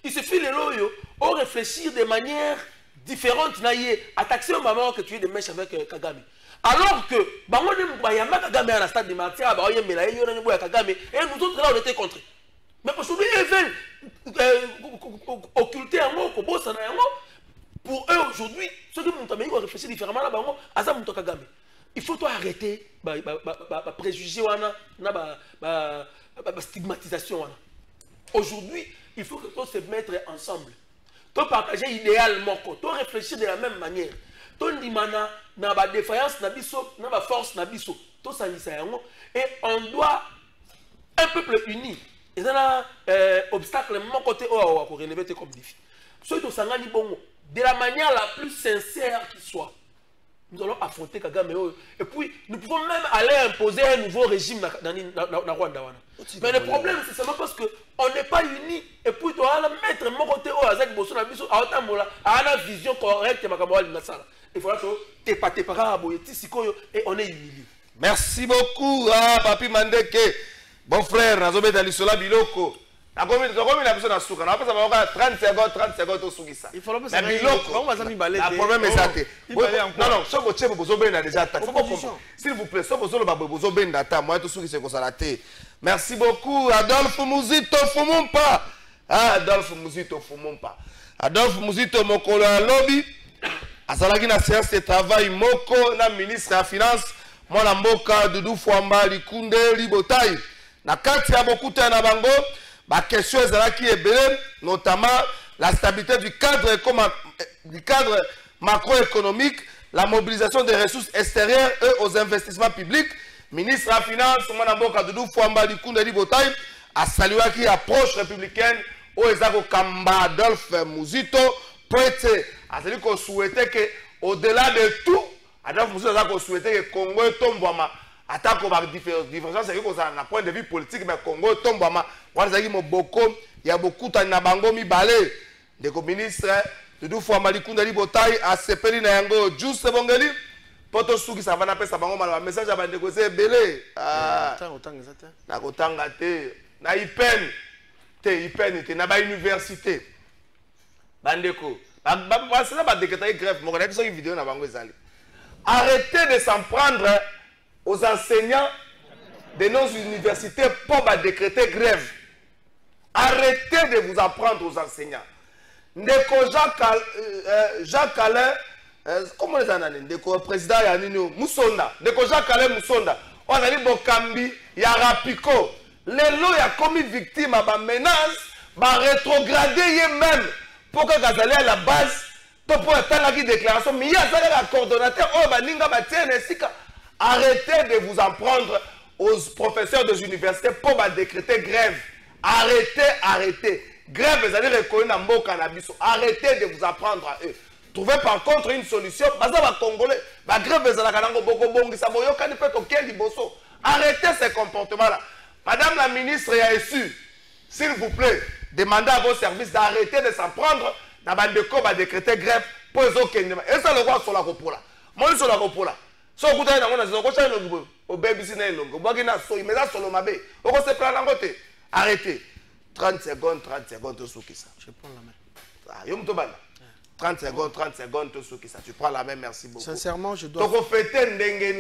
il suffit de réfléchir de manière différente, attaquer un moment que tu es de mèche avec Kagame. Alors que, Kagame à la stade de Martia, et nous autres là on était contre. Mais aujourd'hui, ils veulent occulter un mot, pour eux aujourd'hui, ceux qui ont réfléchi différemment là, Kagame. Il faut arrêter les préjugés, la stigmatisation. Aujourd'hui, il faut que tous se mettre ensemble. Tous partager idéalement, tous réfléchir de la même manière. Tous dimana na ba défaillance na biso, na ba force na biso. Tous et on doit un peuple uni. Et ça obstacle mon côté on relever comme défi. Ceux qui sont de la manière la plus sincère qui soit. Nous allons affronter Kagame. Et puis, nous pouvons même aller imposer un nouveau régime dans Rwanda. Mais le problème, c'est seulement parce qu'on n'est pas unis. Et puis, tu dois mettre mon côté au Azak Bossona Biso, à une vision correcte. Il faudra que tu et on est humilié. Merci beaucoup, Papi Mandeke. Bon frère, Nazobé Dalisola Biloko. La commune a besoin de souka. On a 30 secondes au soukisa. Il faut le faire. Le problème est ça. Non, non, ce que vous avez déjà attaqué. S'il vous plaît, ce que vous avez attaqué, moi, tout ce qui s'est constaté. Merci beaucoup, Adolphe Muzito Fumumpa. Adolphe Muzito Fumumpa. Adolphe Muzito Mokolo Lobby. Azalaki na séance de travail Moko, na ministre de la Finance. Moi, na Mboka, Doudou Fouamba, Likunde, Libotaï. Na kati ya beaucoup de bango. La question est notamment la stabilité du cadre macroéconomique, la mobilisation des ressources extérieures et aux investissements publics. Ministre de la Finance, Mwanamboka Doudou Fouamba Likunde Libotaï, a salué qui approche républicaine au Ezako Kamba Adolphe Muzito, poète, a dit qu'on souhaitait que, au-delà de tout, Adolphe Muzito a souhaité que Congo tombe. Attaque aux différences, c'est que ça n'a point de vue politique, mais Congo tombe. Il y a beaucoup de bango mi balé. Le ministre de Doufou Malikunda Libotaï a sepeli na yango juste bongeli. Poto souki ça va na pesa bango mal message va négocier belé. Na kotanga te, na ipen te na ba université. Bandeko. Ba ça ba décréter grève, mo connaître une vidéo na bango ezali. Arrêtez de s'en prendre aux enseignants de nos universités pour décréter grève. Arrêtez de vous apprendre aux enseignants. Ndeko Jacques Alain, comment les ananes? Ndeko président Yanino Moussonda. Ndeko Jacques Alain Moussonda. On a dit Bokambi, Yarapiko. Les lots y a commis victime à ma menace, va rétrograder même pour que Gazali à la base, pour attendre la déclaration. Mais il y a un coordonnateur, oh, Baninga, Batien, arrêtez de vous en prendre aux professeurs des universités pour décréter grève. Arrêtez. Grève, vous allez reconnaître dans mon cannabis. Arrêtez de vous en prendre à eux. Trouvez par contre une solution. Arrêtez ces comportements-là. Madame la ministre a su, s'il vous plaît, demandez à vos services d'arrêter de s'en prendre dans Bandeko va décréter grève pour les autres. Et ça le voit sur la copola. Moi, sur la copola. So kuta na ngona zo kocha no o baby sina longo baki na so imeza solo mabe o ko se prendre ngote arrêtez 30 secondes to soukisa je prends la main yo mto bana 30 secondes to soukisa tu prends la main merci beaucoup sincèrement je dois toko fêter ndenge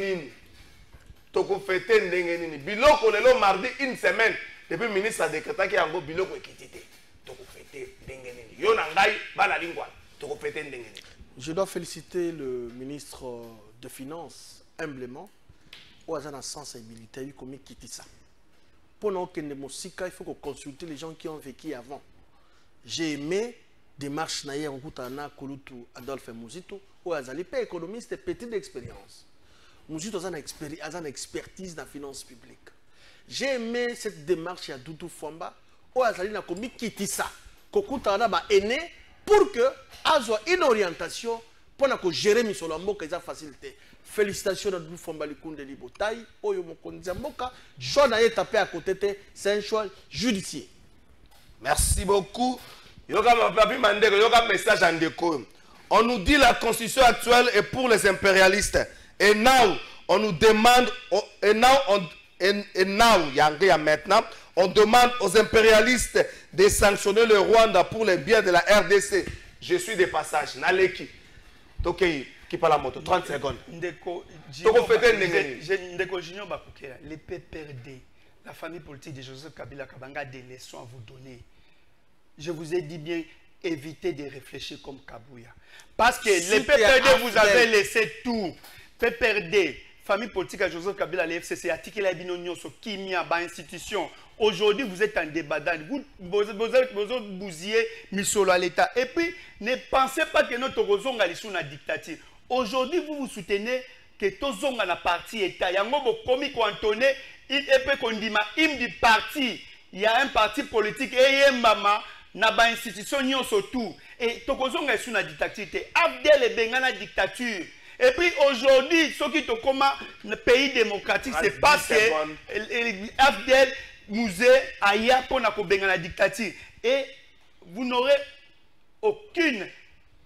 nini biloko lelo mardi une semaine depuis ministre a décrété ki yango biloko ekitité toko fêter ndenge nini yo na ngai bana lingwa toko fêter ndenge nini. Je dois féliciter le ministre de Finances, humblement, ou à la sensibilité, il faut quitter ça. Pour que il faut consulter les gens qui ont vécu avant. J'ai aimé démarche naïe en Koutana, Kolutu, Adolphe Mouzito, ou à pas économiste, petite expérience. Mouzito a une expertise dans la finance publique. J'ai aimé cette démarche à Doudou Famba, ou à Zalina Komi Kitissa, Kokutana ba aîné, pour que Azo une orientation pour que gérer Misolambo, que ça facilité. Félicitations à Doudou Famba Likunde Libotaï, Oyo Mokonzi Mboka, choix d'aller taper à côté, c'est un choix judiciaire. Merci beaucoup. Yoga Papi Mandeko, Yoga message en déco. On nous dit la constitution actuelle est pour les impérialistes. Et now, on nous demande, maintenant, on demande aux impérialistes de sanctionner le Rwanda pour les biens de la RDC. Je suis de passage. Naleki. Tokei, qui parle la moto. 30 secondes. Ndeko Junior Bakukela, les PPRD, la famille politique de Joseph Kabila Kabanga, des leçons à vous donner. Je vous ai dit bien, évitez de réfléchir comme Kabouya. Parce que les PPRD, vous avez laissé tout. PPRD, famille politique à Joseph Kabila, les FCC, Atiki la Binonio, Kimia, institution. Aujourd'hui, vous êtes en débat. Vous bousillez Misolo à l'État. Et puis, ne pensez pas que notre Rozonga est sous la dictature. Aujourd'hui, vous soutenez que Tozonga la partie État. Il y a un mot comique Antoné, et puis qu'on dit, du parti. Il y a un parti politique et il y a un maman. Naba institution nyon surtout et tokozonga sous la dictature Abdel et Bengana dictature et puis aujourd'hui ce qui te comment le pays démocratique c'est parce que Abdel Mouzé aya pour na ko Bengana dictature et vous n'aurez aucun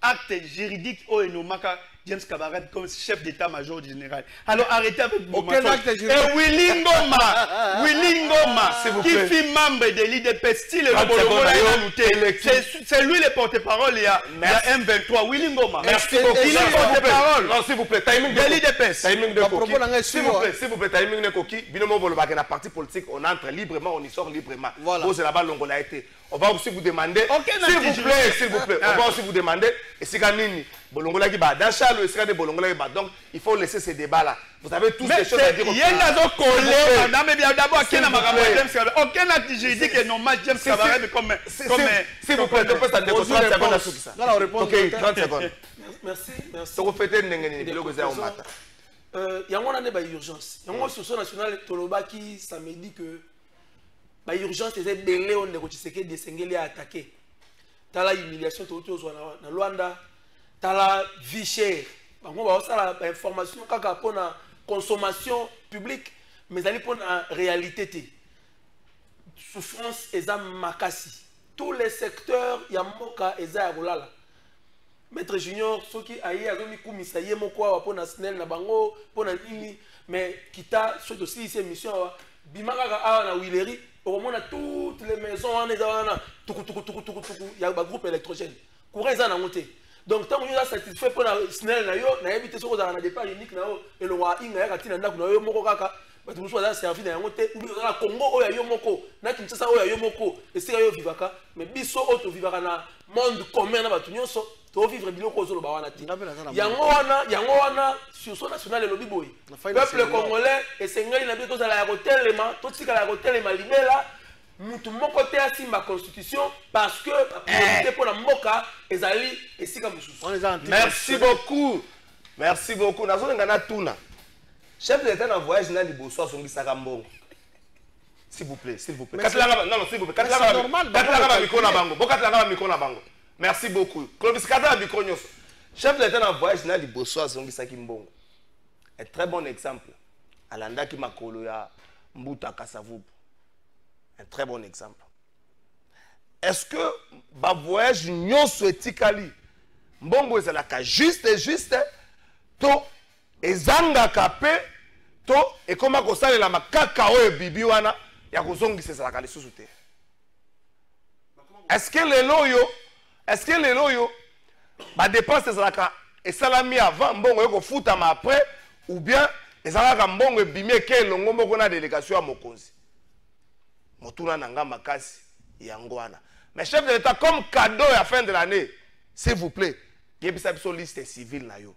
acte juridique au Enomaka James Kabareb comme chef d'état-major général. Alors arrêtez avec vos mensonges. Et Willy Ngoma, qui fit membre de l'IDP, style c'est lui le porte-parole il y a M23. Willy Ngoma. Merci beaucoup. Il est porte-parole. Non, s'il vous plaît, timing de l'IDP. Timing de Koki. S'il vous plaît, timing de Koki. Binomo Bolobaka, la partie politique, on entre librement, on y sort librement. Voilà. Vous, c'est là-bas, l'ongola a été. On va aussi vous demander, s'il vous plaît, on va aussi vous demander, et c'est Ganini, Bolongola qui bat, d'achat, le secret de Bolongola qui bat. Donc, il faut laisser ces débats-là. Vous avez tous des choses à dire. Il y a d'abord, aucun acte juridique est normal, James Cabaret, comme. S'il vous plaît, 30 secondes à ça. Ok, 30 secondes. Merci. Vous faites une il y a une urgence. Il y a une association nationale Tolobaki, ça me dit que la urgence est belé on est de Sengeli à attaquer. T'as la humiliation dans Luanda, t'as la vie chère. On va avoir l'information pour la consommation publique, mais elle est pour la réalité. Souffrance est à Makassi. Tous les secteurs, il y a Moka et Zayarolala. Maître Junior, ceux qui aillent à Zomi Koumisaye, Mokwa, pour la SNEL, Nabango, pour la Nini, mais qui t'a, c'est aussi ces missions, Bimaka, na Willery. Au moment où toutes les maisons, il y a un groupe électrogène. Courant est en montée. Donc, tant qu'on est satisfait pour la SNEL, on a évité ce qu'on a un départ unique, et le roi Inga, il y a un Mokokaka, mais tout le monde a servi dans la montée, ou bien le Congo, il y a un Moko, il y a un Moko, et c'est un Vivaka, mais Bisso, auto Vivaka, monde commun, to vivre biloko zo ba wana ti yango wana sur son national lobi boy peuple congolais et sengai na bito za la hotelema to tika la hotelema libela mutu moko te asimba constitution parce que priorité pour la mboka ezali esika mususu. Merci beaucoup nazo ngana tuna chef de l'état na voyage na liboso asongisaka mbongo s'il vous plaît katlanga non s'il vous plaît katlanga micro na bango bokatlanga micro na bango. Merci beaucoup. Chef de l'État dans le voyage, na liboso azongisa kimbongo. Un très bon exemple. Alanda ki makolo ya Mbuta Kasavubu. Un très bon exemple. Est-ce que ba voyage nyonso etikali mbongo ezalaka juste to ezanga kape to ekoma kosalela makaka oyo bibi wana ya kozongisa ezalaka lisusu te. Est-ce que les loyaux, bah dépense des alaka et salami avant bon on fout à après ou bien les alaka bon et bimé que longo moko na délégation à Mokonzi. Motuna nanga makasi yangwana. Mais chef de l'État comme cadeau à la fin de l'année, s'il vous plaît, il y a une liste civile na yo.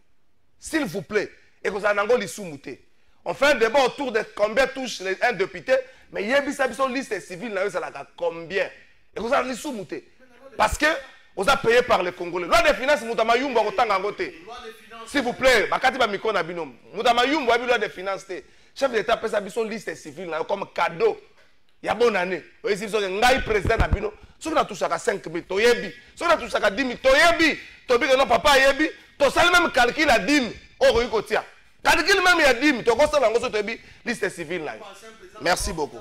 S'il vous plaît, et que ça nango lisumuté. On fait un débat autour de combien touche un député, mais il y a une liste civile, ça a combien. Et vous avez dit parce que vous avez payé par les Congolais. Loi des finances, vous avez dit s'il vous plaît, loi des finances. Chef d'État peut faire une liste civile comme cadeau. Il y a bonne année. Vous avez dit que le président Nabino, si on a touché à 5 000, si on a touché à 10 000, tu papa yebi, tu sais même calcul à 10 000. Calcul même il y a 10 000, tu as liste civile. Merci beaucoup.